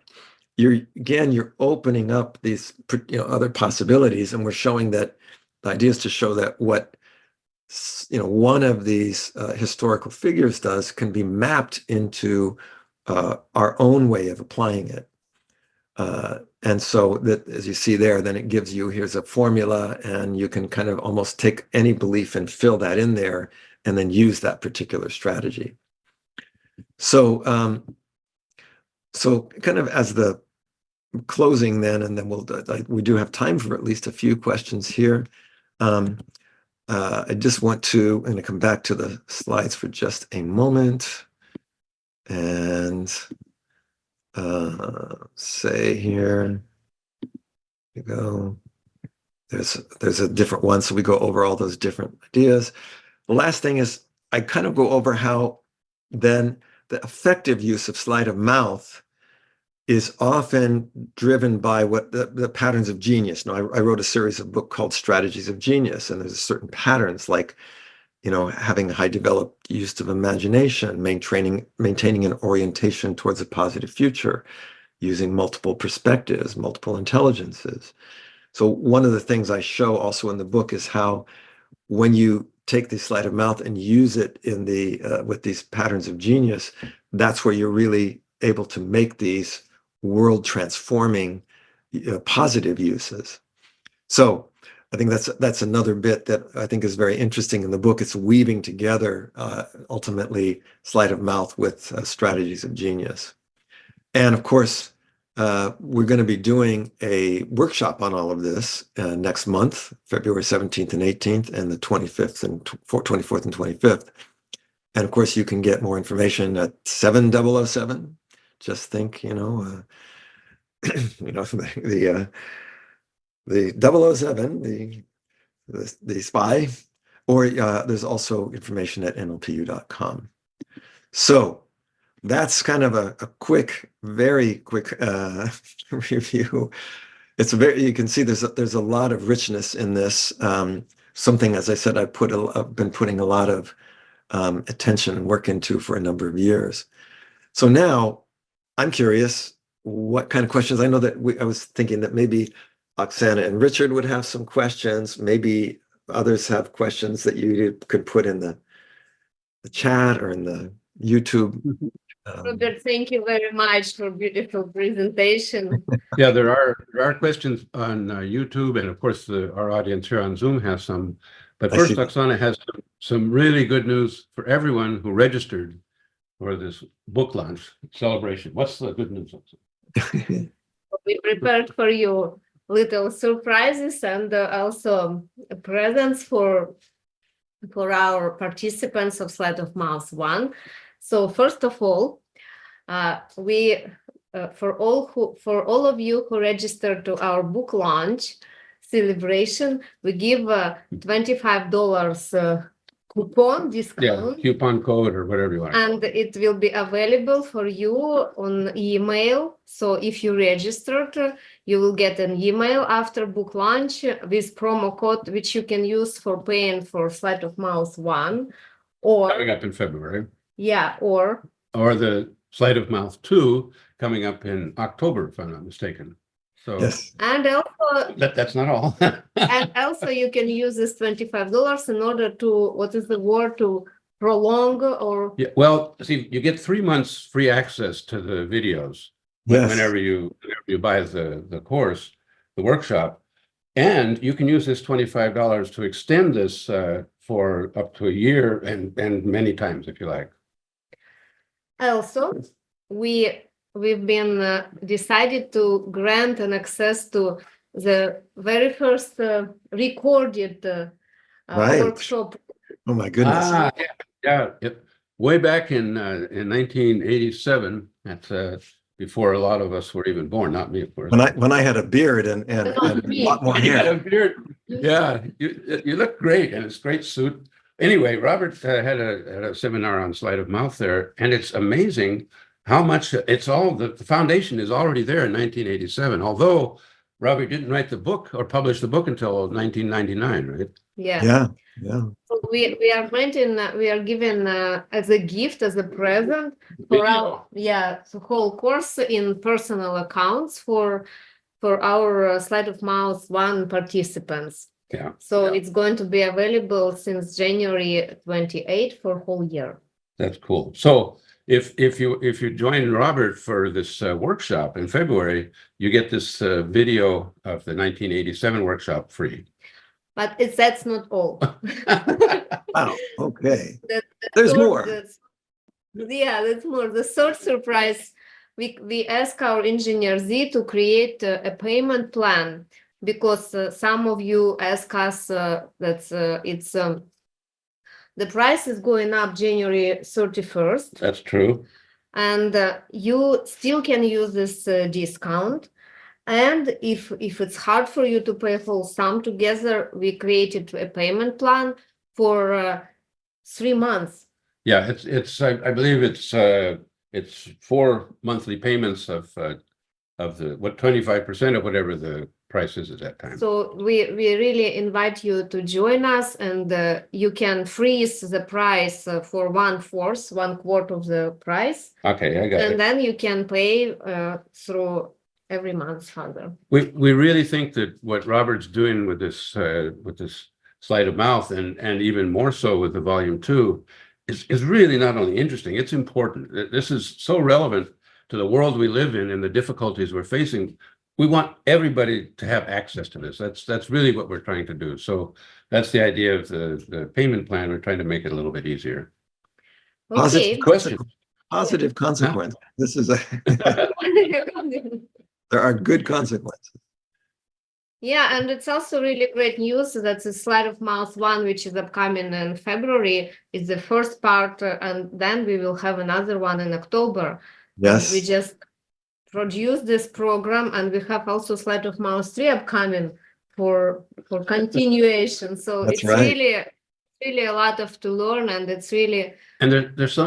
you're opening up these, other possibilities, and we're showing that the idea is to show that what one of these historical figures does can be mapped into our own way of applying it. And so that, as you see there, then it gives you, here's a formula, and you can kind of almost take any belief and fill that in there and then use that particular strategy. So, so kind of as the closing then, and then we do have time for at least a few questions here. I just want to, I'm going to come back to the slides for just a moment and say here, we go, there's a different one. So we go over all those different ideas. The last thing is I kind of go over how then the effective use of sleight of mouth is often driven by what the patterns of genius. Now, I wrote a series of book called Strategies of Genius, and there's certain patterns like, having a high developed use of imagination, maintaining an orientation towards a positive future, using multiple perspectives, multiple intelligences. So one of the things I show also in the book is how when you take the sleight of mouth and use it in with these patterns of genius, that's where you're really able to make these world transforming positive uses. So I think that's another bit that I think is very interesting in the book. It's weaving together ultimately sleight of mouth with strategies of genius. And of course, we're going to be doing a workshop on all of this next month, February 17th and 18th, and the 25th and 24th and 25th. And of course, you can get more information at 7007. Just think, the 007, the spy, or there's also information at nlpu.com. So that's kind of a quick, very quick review. You can see there's a lot of richness in this. Something, as I said, I've been putting a lot of attention and work into for a number of years. So now I'm curious what kind of questions. I know that I was thinking that maybe Oksana and Richard would have some questions. Maybe others have questions that you could put in the chat or in the YouTube. Robert, thank you very much for beautiful presentation. Yeah, there are questions on YouTube, and of course our audience here on Zoom has some. But first, Oksana has some really good news for everyone who registered for this book launch celebration. What's the good news, Oksana? We prepared for you little surprises and also presents for our participants of Sleight of Mouth 1. So first of all, we for all of you who registered to our book launch celebration, we give $25 coupon discount. Yeah, coupon code or whatever you want. And it will be available for you on email. So if you registered, you will get an email after book launch with promo code, which you can use for paying for Sleight of Mouth 1. Or coming up in February. Yeah, or the Sleight of Mouth 2 coming up in October, if I'm not mistaken. So yes. And also that's not all. and also you can use this $25 in order to prolong or well, see, you get 3 months free access to the videos whenever you buy the course, the workshop, and you can use this $25 to extend this for up to a year and many times if you like. Also, we've been decided to grant an access to the very first recorded workshop. Oh my goodness! Yeah. Way back in 1987. That's before a lot of us were even born. Not me, of course. When I had a beard and a lot more hair. You had a beard. Yeah, you look great, and it's a great suit. Anyway, Robert had a seminar on Sleight of Mouth there, and it's amazing how much it's all, the foundation is already there in 1987, although Robert didn't write the book or publish the book until 1999, right? Yeah. So we are given as a gift, as a present for our the whole course in personal accounts for our Sleight of Mouth 1 participants. Yeah, So it's going to be available since January 28 for whole year. that's cool. So if you join Robert for this workshop in February, you get this video of the 1987 workshop free. But that's not all. Wow. Okay. The There's third- more. Yeah, that's more. The third surprise, we ask our engineer Z to create a payment plan, because some of you ask us the price is going up January 31st, That's true. and you still can use this discount. And if it's hard for you to pay whole sum together, we created a payment plan for 3 months. Yeah, I believe it's 4 monthly payments of the 25% of whatever the price is at that time. So we really invite you to join us, and you can freeze the price for 1/4 of the price, Okay, I got and it. then you can pay through every month further. We really think that what Robert's doing with this sleight of mouth, and even more so with the volume 2, is really not only interesting, it's important. This is so relevant to the world we live in and the difficulties we're facing. We want everybody to have access to this. That's really what we're trying to do. So that's the idea of the payment plan. We're trying to make it a little bit easier. Okay. Question. Positive consequence. This is there are good consequences. Yeah, and it's also really great news that the Sleight of Mouth 1, which is upcoming in February, is the first part, and then we will have another one in October. Yes. We just produced this program, and we have also Sleight of Mouth 3 upcoming for continuation. So That's it's right. really a lot to learn, and it's really And there's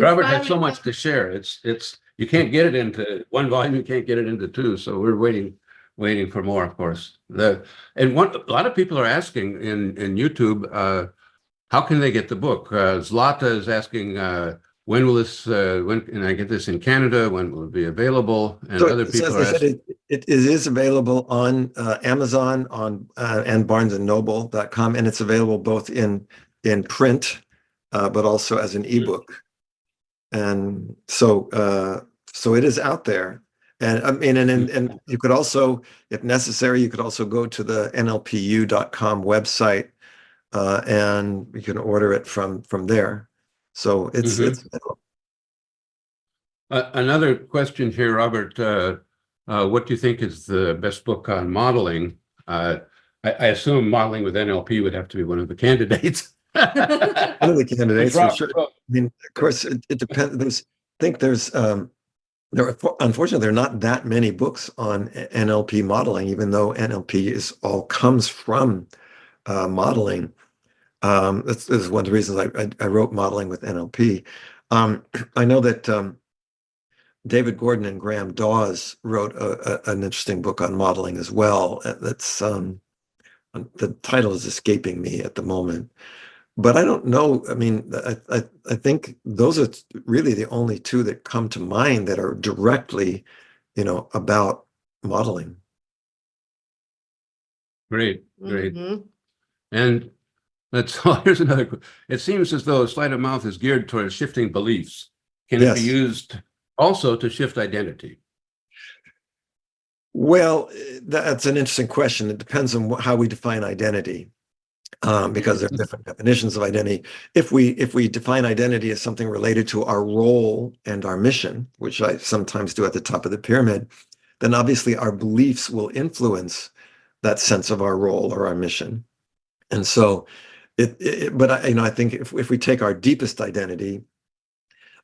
Robert has so much to share. It's you can't get it into one volume, you can't get it into 2. So we're waiting for more, of course. A lot of people are asking in YouTube, how can they get the book? Zlata is asking, when can I get this in Canada? When will it be available? And So other people are as I asking. said, it is available on Amazon and BarnesandNoble.com, and it's available both in print, but also as an ebook. And so it is out there. And I mean, and you could also, if necessary, you could also go to the NLPU.com website, and you can order it from there. So it's Another question here, Robert. What do you think is the best book on modeling? I assume modeling with NLP would have to be one of the candidates. one of the candidates for sure. Well, I mean, of course, it depends. Unfortunately, there are not that many books on NLP modeling, even though NLP comes from modeling. This is one of the reasons I wrote modeling with NLP. I know that David Gordon and Graham Dawes wrote an interesting book on modeling as well. That's the title is escaping me at the moment. But I don't know. I mean, I think those are really the only 2 that come to mind that are directly, about modeling. Great. Mhm. And here's another. It seems as though sleight of mouth is geared towards shifting beliefs. Can it be used also to shift identity? Well, that's an interesting question. It depends on how we define identity. Because there are different definitions of identity. If we define identity as something related to our role and our mission, which I sometimes do at the top of the pyramid, then obviously our beliefs will influence that sense of our role or our mission. And so, I think if we take our deepest identity,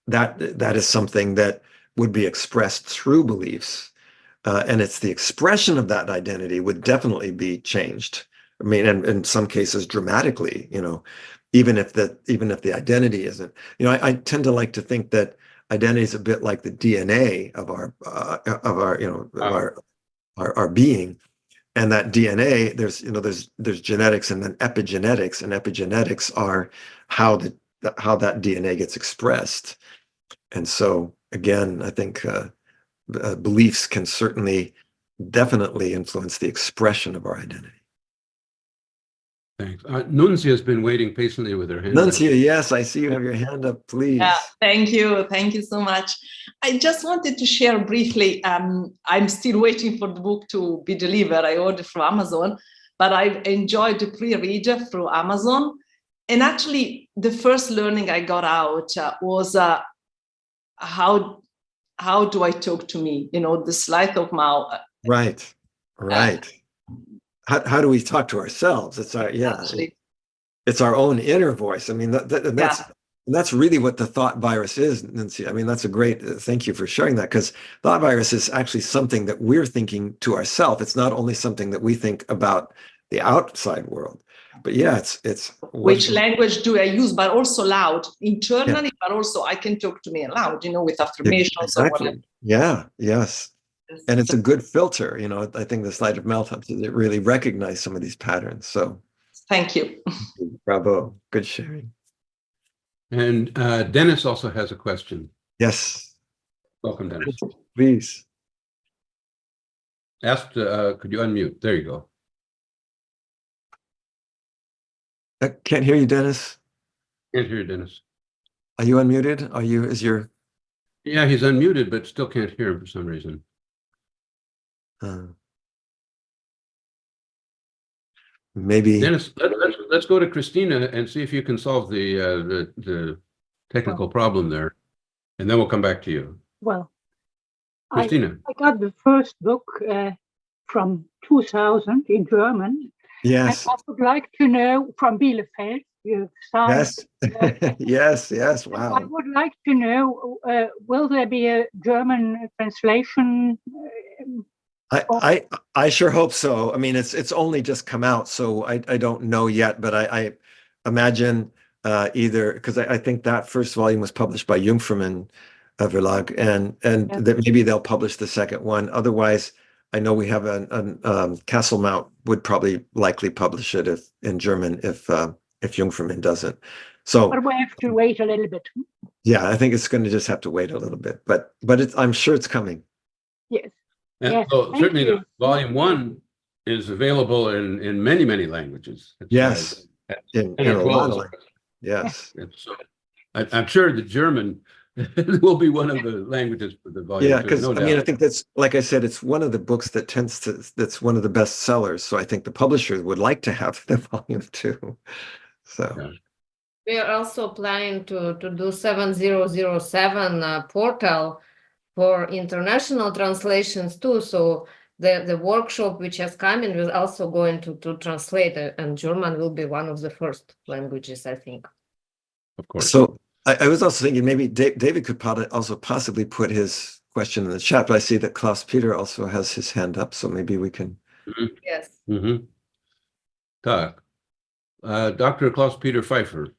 that is something that would be expressed through beliefs, and it's the expression of that identity would definitely be changed. I mean, and in some cases dramatically, even if the identity isn't, I tend to like to think that identity is a bit like the DNA of our being, and that DNA, there's genetics and then epigenetics, and epigenetics are how that DNA gets expressed. And so again, I think beliefs can definitely influence the expression of our identity. Thanks. Nunzia has been waiting patiently with her hand up. Nunzia, yes, I see you have your hand up, please. Yeah, thank you. Thank you so much. I just wanted to share briefly, I'm still waiting for the book to be delivered. I ordered from Amazon, but I enjoyed the pre-read through Amazon. And actually, the first learning I got out was how do I talk to me? You know, the sleight of mouth. Right. How do we talk to ourselves? It's our, Actually, it's our own inner voice. I mean, that's really what the thought virus is, Nancy. I mean, that's a great, thank you for sharing that, because thought virus is actually something that we're thinking to ourselves. It's not only something that we think about the outside world, but yeah, it's which language do I use, but also loud internally, but also I can talk to me aloud, you know, with affirmations or whatever. Yeah, yes. And it's a good filter, you know. I think the sleight of mouth helps it really recognize some of these patterns. So thank you. Bravo. Good sharing. And Dennis also has a question. Yes. Welcome, Dennis. Please. Asked, could you unmute? There you go. I can't hear you, Dennis. Can't hear you, Dennis. Are you unmuted? Yeah, he's unmuted, but still can't hear him for some reason. Maybe Dennis, let's go to Christina and see if you can solve the technical problem there, and then we'll come back to you. Well, Christina. I got the first book from 2000 in German. yes. And I would like to know from Bielefeld, you signed. Yes. Yes. Wow. I would like to know, will there be a German translation? I sure hope so. I mean, it's only just come out, so I don't know yet, but I imagine either, because I think that first volume was published by Jungfermann Verlag, and that maybe they'll publish the second one. Otherwise, I know we have Castlemount would probably likely publish it in German if Jungfermann doesn't. So But we have to wait a little bit. yeah, I think it's going to just have to wait a little bit, but I'm sure it's coming. Yes. And Yes, so thank certainly you. the volume 1 is available in many languages. It's, Yes, in a lot of languages. Yes. So I'm sure the German will be one of the languages for the volume 2. Yeah, because no I mean, I doubt. think that's, like I said, it's one of the books that's one of the best sellers. So I think the publishers would like to have the volume 2. So Yeah. We are also planning to do 7007 portal for international translations too. So the workshop which has come in will also going to translate, and German will be one of the first languages, I think. Of course. So I was also thinking maybe David could also possibly put his question in the chat, but I see that Klaus Peter also has his hand up, so maybe we can. Yes. Mm-hmm. Dr. Klaus Peter Pfeiffer,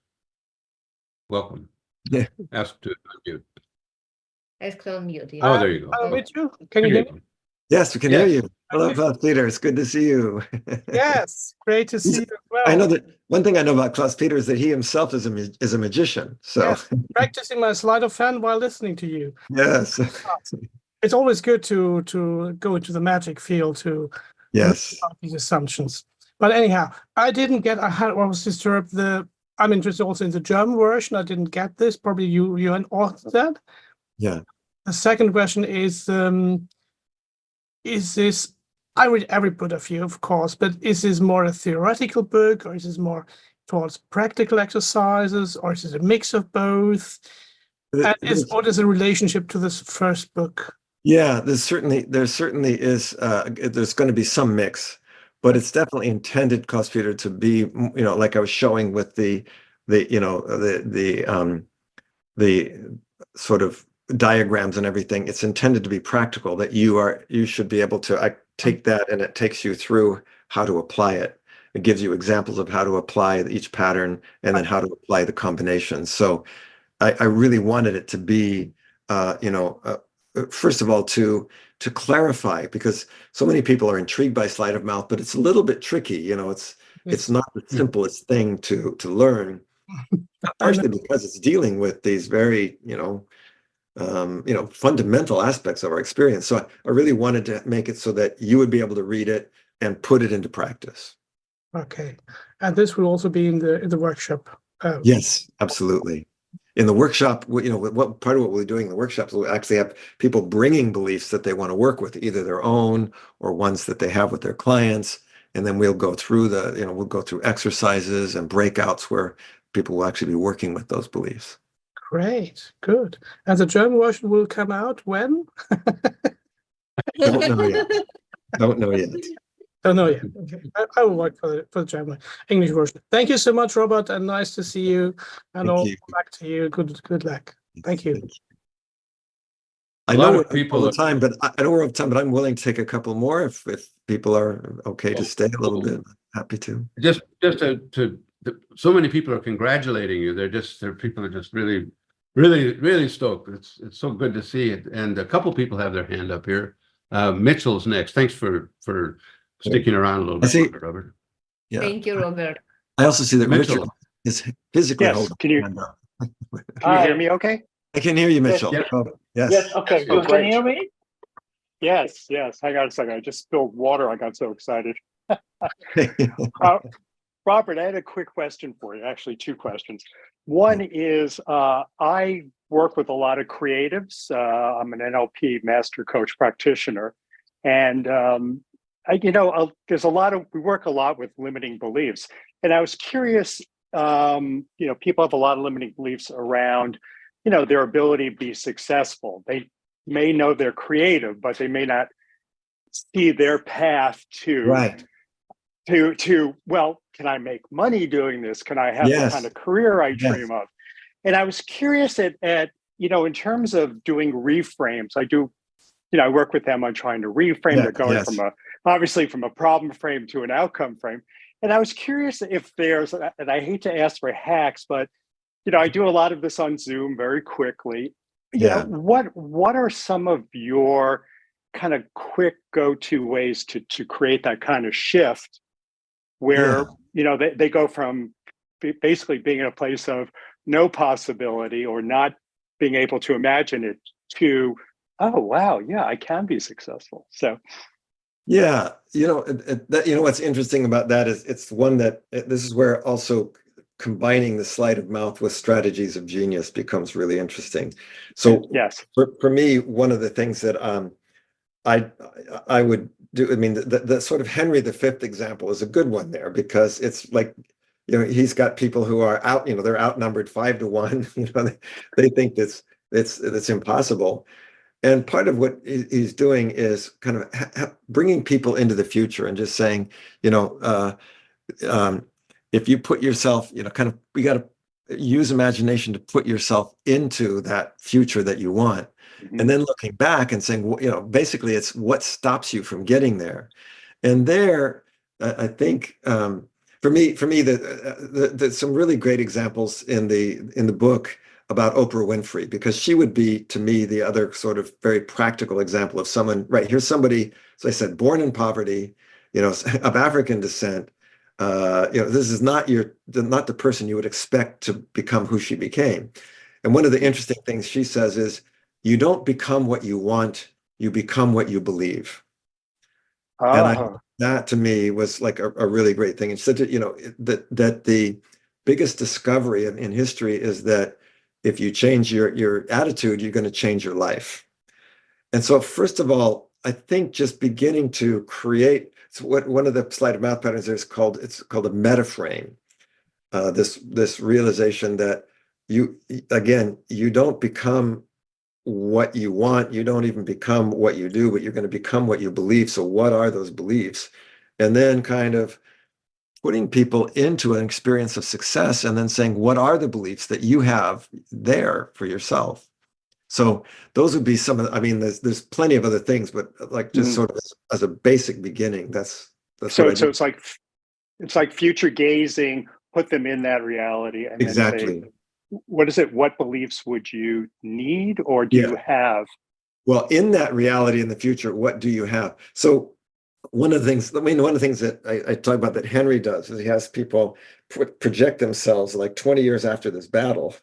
welcome. Yeah. Ask to unmute. Ask to unmute. Yeah. Oh, there you go. I'm with you. Can you hear me? Yes, we can hear you. Hello, Klaus Peter. It's good to see you. Yes, great to see you as well. I know that one thing I know about Klaus Peter is that he himself is a magician. So Yes, practicing my sleight of hand while listening to you. yes. It's always good to go into the magic field to Yes. make these assumptions. But anyhow, I was disturbed. I'm interested also in the German version. I didn't get this. Probably you authored that. Yeah. The second question is this, I read every book of you, of course, but is this more a theoretical book, or is this more towards practical exercises, or is it a mix of both? And what is the relationship to this first book? Yeah, there certainly is, there's going to be some mix, but it's definitely intended, Klaus Peter, to be, like I was showing with the sort of diagrams and everything. It's intended to be practical, that you should be able to take that, and it takes you through how to apply it. It gives you examples of how to apply each pattern and then how to apply the combinations. So I really wanted it to be, first of all, to clarify, because so many people are intrigued by sleight of mouth, but it's a little bit tricky. It's not the simplest thing to learn, partially because it's dealing with these very, fundamental aspects of our experience. So I really wanted to make it so that you would be able to read it and put it into practice. Okay. And this will also be in the workshop. Yes, absolutely. In the workshop, what part of what we're doing in the workshops, we'll actually have people bringing beliefs that they want to work with, either their own or ones that they have with their clients. And then we'll go through we'll go through exercises and breakouts where people will actually be working with those beliefs. Great, good. And the German version will come out when? Don't know yet. Don't know yet. Don't know yet. Okay. I will work for the German English version. Thank you so much, Robert, and nice to see you. And Thank all you. back to you. Good luck. Thank you. I A lot know of we're people- all the time, but I know we're out of time, but I'm willing to take a couple more if people are okay to stay a little bit. Happy to. Just so many people are congratulating you. People are just really, really, really stoked. It's so good to see it. And a couple people have their hand up here. Mitchell's next. Thanks for sticking around a little I see. bit, Robert. Yeah. Thank you, Robert. I also see that Mitchell. Richard is physically Yes, holding can you- his hand up. Can you hear me okay? I can hear you, Mitchell. Yes. Oh, yes. Yes, okay, Oh, you can great. hear me? Yes, hang on a second, I just spilled water, I got so excited. Robert, I had a quick question for you, actually two questions. One is, I work with a lot of creatives. I'm an NLP master coach practitioner. And, there's we work a lot with limiting beliefs. And I was curious, people have a lot of limiting beliefs around, their ability to be successful. They may know they're creative, but they may not see their path to Right. Well, can I make money doing this? Can I have the Yes. kind of career I Yes. dream of? And I was curious at in terms of doing reframes. I work with them on trying to reframe. Yeah, They're going yes. from a problem frame to an outcome frame. And I was curious if there's, and I hate to ask for hacks, but I do a lot of this on Zoom very quickly. Yeah. What are some of your kind of quick go-to ways to create that kind of shift where they go from basically being in a place of no possibility or not being able to imagine it to, oh wow, yeah, I can be successful. So Yeah, what's interesting about that is it's one that this is where also combining the sleight of mouth with strategies of genius becomes really interesting. So yes, for me, one of the things that I would do, I mean, the sort of Henry V example is a good one there because it's like, he's got people who are out, they're outnumbered 5-1. They think it's impossible. And part of what he's doing is kind of bringing people into the future and just saying, if you put yourself, you got to use imagination to put yourself into that future that you want. Mhm. And then looking back and saying, basically it's what stops you from getting there. And there, I think, for me, there's some really great examples in the book about Oprah Winfrey, because she would be, to me, the other sort of very practical example of someone, right? Here's somebody, as I said, born in poverty, of African descent. This is not the person you would expect to become who she became. And one of the interesting things she says is, you don't become what you want, you become what you believe. And that to me was like a really great thing. And she said, that the biggest discovery in history is that if you change your attitude, you're going to change your life. And so, first of all, I think just beginning to create one of the sleight of mouth patterns is called a metaframe. This realization that you don't become what you want, you don't even become what you do, but you're going to become what you believe. So what are those beliefs? And then kind of putting people into an experience of success and then saying, what are the beliefs that you have there for yourself? So those would be some of there's plenty of other things, but like just sort of as a basic beginning, that's so it's like future gazing, put them in that reality and exactly. then say, what is it? What beliefs would you need or do you have? Well, in that reality in the future, what do you have? So one of the things that I talk about that Henry does is he has people project themselves like 20 years after this battle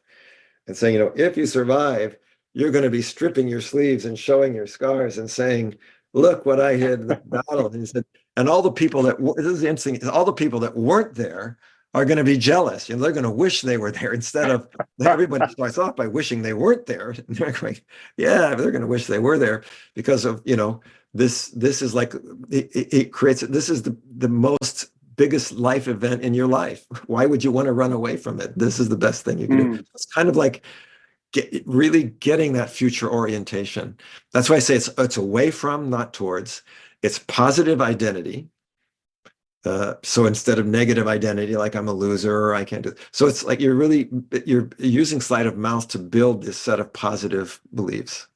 and saying, if you survive, you're going to be stripping your sleeves and showing your scars and saying, look what I had in the battle. And he said, And all the people that, this is interesting, all the people that weren't there are going to be jealous. You know, they're going to wish they were there instead of everybody starts off by wishing they weren't there. And they're going, yeah, they're going to wish they were there because of, you know, this is like, it creates, this is the most biggest life event in your life. Why would you want to run away from it? This is the best thing you can do. It's kind of like really getting that future orientation. That's why I say it's away from, not towards. It's positive identity. So instead of negative identity, like I'm a loser or I can't do. So it's like you're using sleight of mouth to build this set of positive beliefs.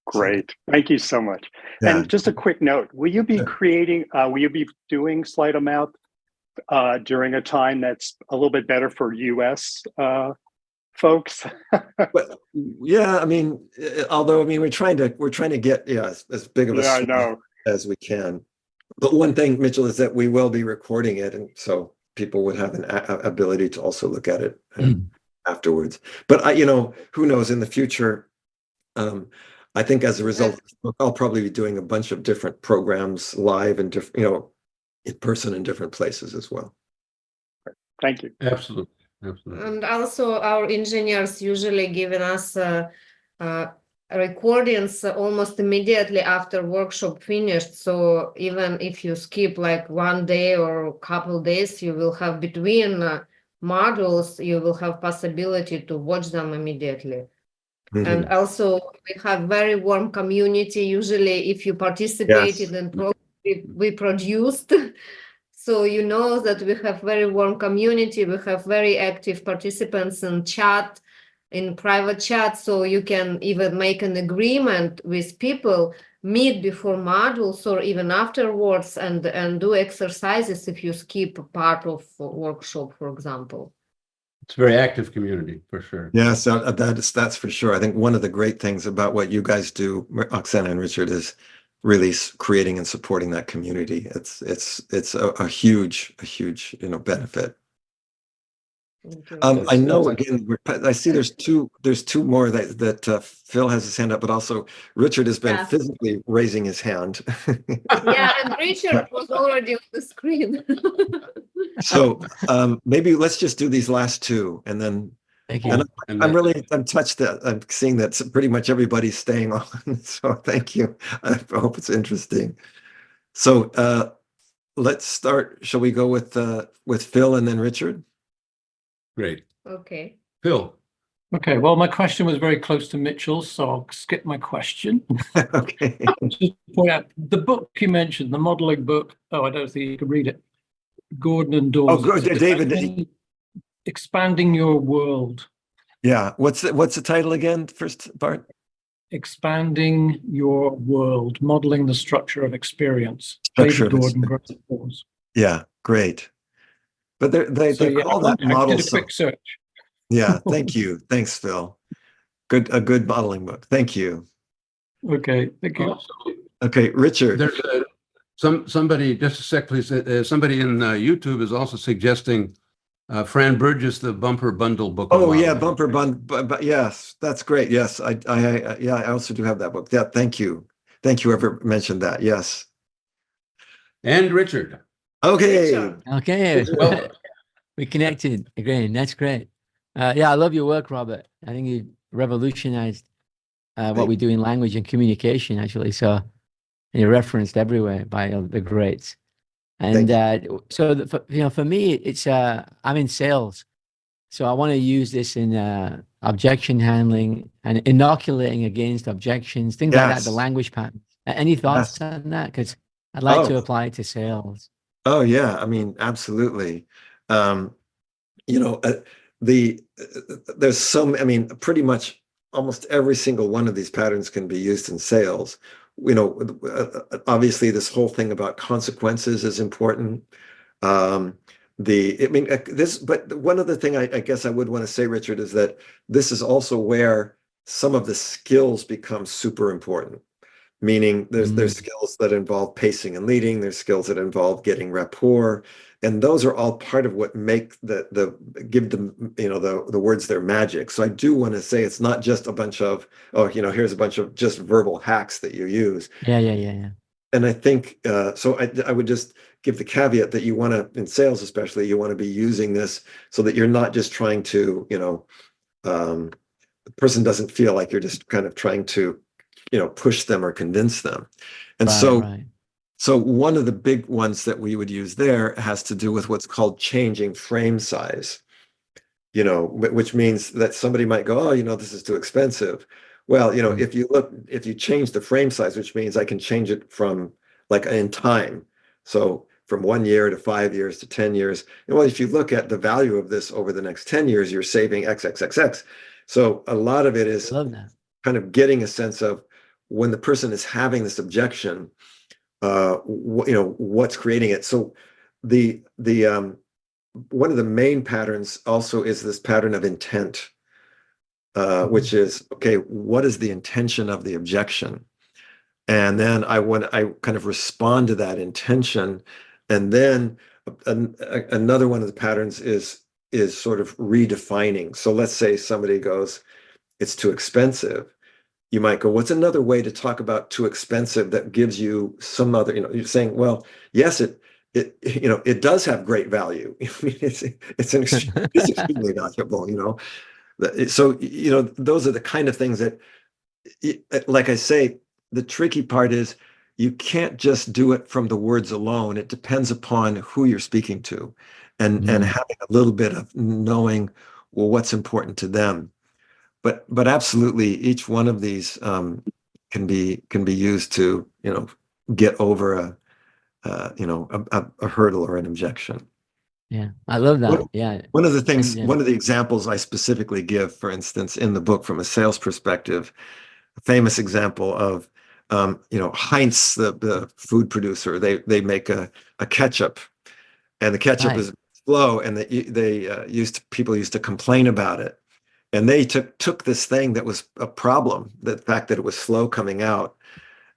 Great. Thank you so much. Yeah. And just a quick note, will you be will you be doing sleight of mouth during a time that's a little bit better for US folks? But yeah, I mean, although, I mean, we're trying to get, as big of a I know as we can. But one thing, Mitchell, is that we will be recording it, and so people would have an ability to also look at it afterwards. But you know, who knows in the future? I think as a result of this book, I'll probably be doing a bunch of different programs live and different, you know, in person in different places as well. Thank you. Absolutely. Absolutely. And also our engineers usually giving us recordings almost immediately after workshop finished. So even if you skip like one day or a couple days, you will have between modules, you will have possibility to watch them immediately. And also we have very warm community. Usually if you participated in program we produced, so you know that we have very warm community. We have very active participants in chat, in private chat. So you can even make an agreement with people, meet before modules or even afterwards and do exercises if you skip a part of workshop, for example. It's a very active community for sure. Yeah, so that's for sure. I think one of the great things about what you guys do, Oksana and Richard, is really creating and supporting that community. It's a huge, you know, benefit. I know again, I see there's two more that Phil has his hand up, but also Richard has been physically raising his hand. Yeah, and Richard was already on the screen. So maybe let's just do these last two, and then. Thank you. And I'm touched that I'm seeing that pretty much everybody's staying on. So thank you. I hope it's interesting. So let's start. Shall we go with Phil and then Richard? Great. Okay. Phil. Okay, well, my question was very close to Mitchell's, so I'll skip my question. Okay. Just point out the book you mentioned, the modeling book. Oh, I don't think you can read it. Gordon and Dawn. Oh, good, David. Expanding Your World. Yeah. What's the title again? First part. Expanding Your World, Modeling the Structure of Experience. David Gordon. Yeah, great. But they call that model. I did a quick search. Yeah, thank you. Thanks, Phil. A good modeling book. Thank you. Okay, thank you. Okay, Richard. There's somebody, just a sec, please. Somebody in YouTube is also suggesting Fran Burgess, the Bumper Bundle book. Oh yeah, Bumper Bundle. But yes, that's great. Yes, I also do have that book. Yeah, thank you. Thank you. Whoever mentioned that. Yes. And Richard. Okay. Okay. Well, we connected again. That's great. Yeah, I love your work, Robert. I think you revolutionized what we do in language and communication, actually. So you're referenced everywhere by the greats. And so, for me, it's I'm in sales. So I want to use this in objection handling and inoculating against objections, things like that, the language pattern. Any thoughts on that? Because I'd like to apply it to sales. Oh, yeah. I mean, absolutely. There's I mean, pretty much almost every single one of these patterns can be used in sales. Obviously this whole thing about consequences is important. But one other thing I guess I would want to say, Richard, is that this is also where some of the skills become super important. Meaning there's skills that involve pacing and leading, there's skills that involve getting rapport, and those are all part of what make give them, the words their magic. So I do want to say it's not just a bunch of, here's a bunch of just verbal hacks that you use. Yeah. And I think, so I would just give the caveat that you want to, in sales especially, you want to be using this so that you're not just trying to, the person doesn't feel like you're just kind of trying to, push them or convince them. And so one of the big ones that we would use there has to do with what's called changing frame size, which means that somebody might go, oh, this is too expensive. Well, if you change the frame size, which means I can change it from like in time. So from 1 year to 5 years to 10 years. And well, if you look at the value of this over the next 10 years, you're saving XXXX. So a lot of it is kind of getting a sense of when the person is having this objection, what's creating it. So the one of the main patterns also is this pattern of intent. Which is, okay, what is the intention of the objection? And then I kind of respond to that intention. And then another one of the patterns is sort of redefining. So let's say somebody goes, it's too expensive. You might go, what's another way to talk about too expensive that gives you some other, you're saying, well, yes, it does have great value. I mean, it's extremely valuable, So, those are the kind of things that, like I say, the tricky part is you can't just do it from the words alone. It depends upon who you're speaking to and having a little bit of knowing, well, what's important to them. But absolutely, each one of these can be used to, get over a hurdle or an objection. Yeah, I love that. One of the things, one of the examples I specifically give, for instance, in the book from a sales perspective, a famous example of, Heinz, the food producer, they make a ketchup, and the ketchup is slow, and people used to complain about it, and they took this thing that was a problem, the fact that it was slow coming out.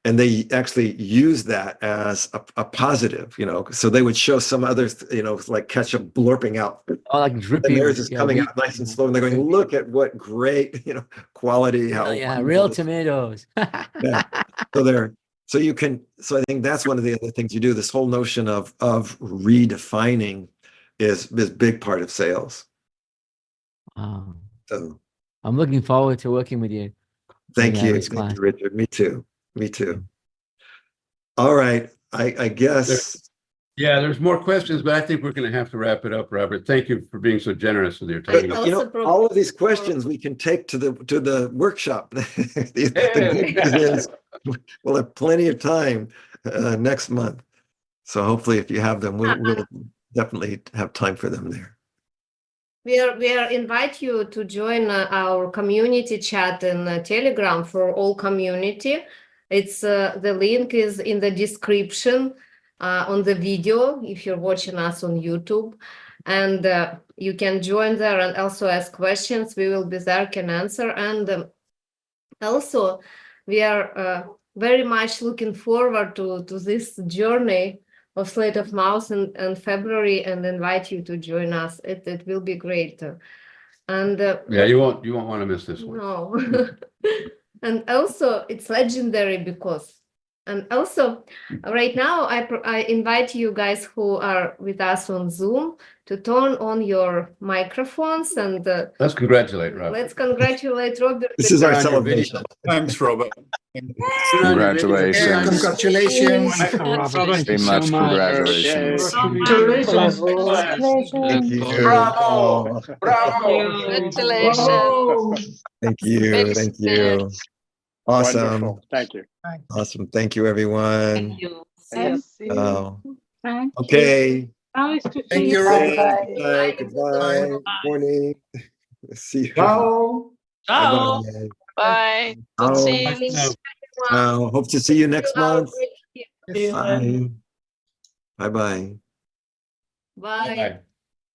And they actually use that as a positive, so they would show some others, like ketchup blurping out. Oh, like dripping. And theirs is coming out nice and slow. And they're going, look at what great, quality. Real tomatoes. So I think that's one of the other things you do. This whole notion of redefining is big part of sales. Wow. So I'm looking forward to working with you. Thank you, Richard. Me too. All right. I guess. There's more questions, but I think we're going to have to wrap it up, Robert. Thank you for being so generous with your time. All of these questions we can take to the workshop. The good news is we'll have plenty of time next month. So hopefully, if you have them, we'll definitely have time for them there. We invite you to join our community chat in Telegram for all community. It's the link is in the description on the video if you're watching us on YouTube, and you can join there and also ask questions. We will be there, can answer, and also we are very much looking forward to this journey of Sleight of Mouse in February, and invite you to join us. It will be great. And you won't want to miss this one. No. And also it's legendary because, and also right now I invite you guys who are with us on Zoom to turn on your microphones, and let's congratulate Robert. Let's congratulate Robert. This is our celebration. Thanks, Robert. Congratulations. Congratulations. Very much congratulations. Thank you. Bravo. Congratulations. Thank you. Thank you. Awesome. Wonderful. Thank you. Awesome. Thank you, everyone. Thank you. Okay. Nice to see Thank you. you, Robert. Bye. Goodbye. Good morning. See you. Ciao. Ciao. Bye. Bye. Hope to see you next month. Bye. Bye-bye. Bye.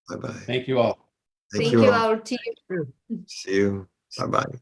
Bye-bye. Thank you all. Thank you, our team. See you. Bye-bye.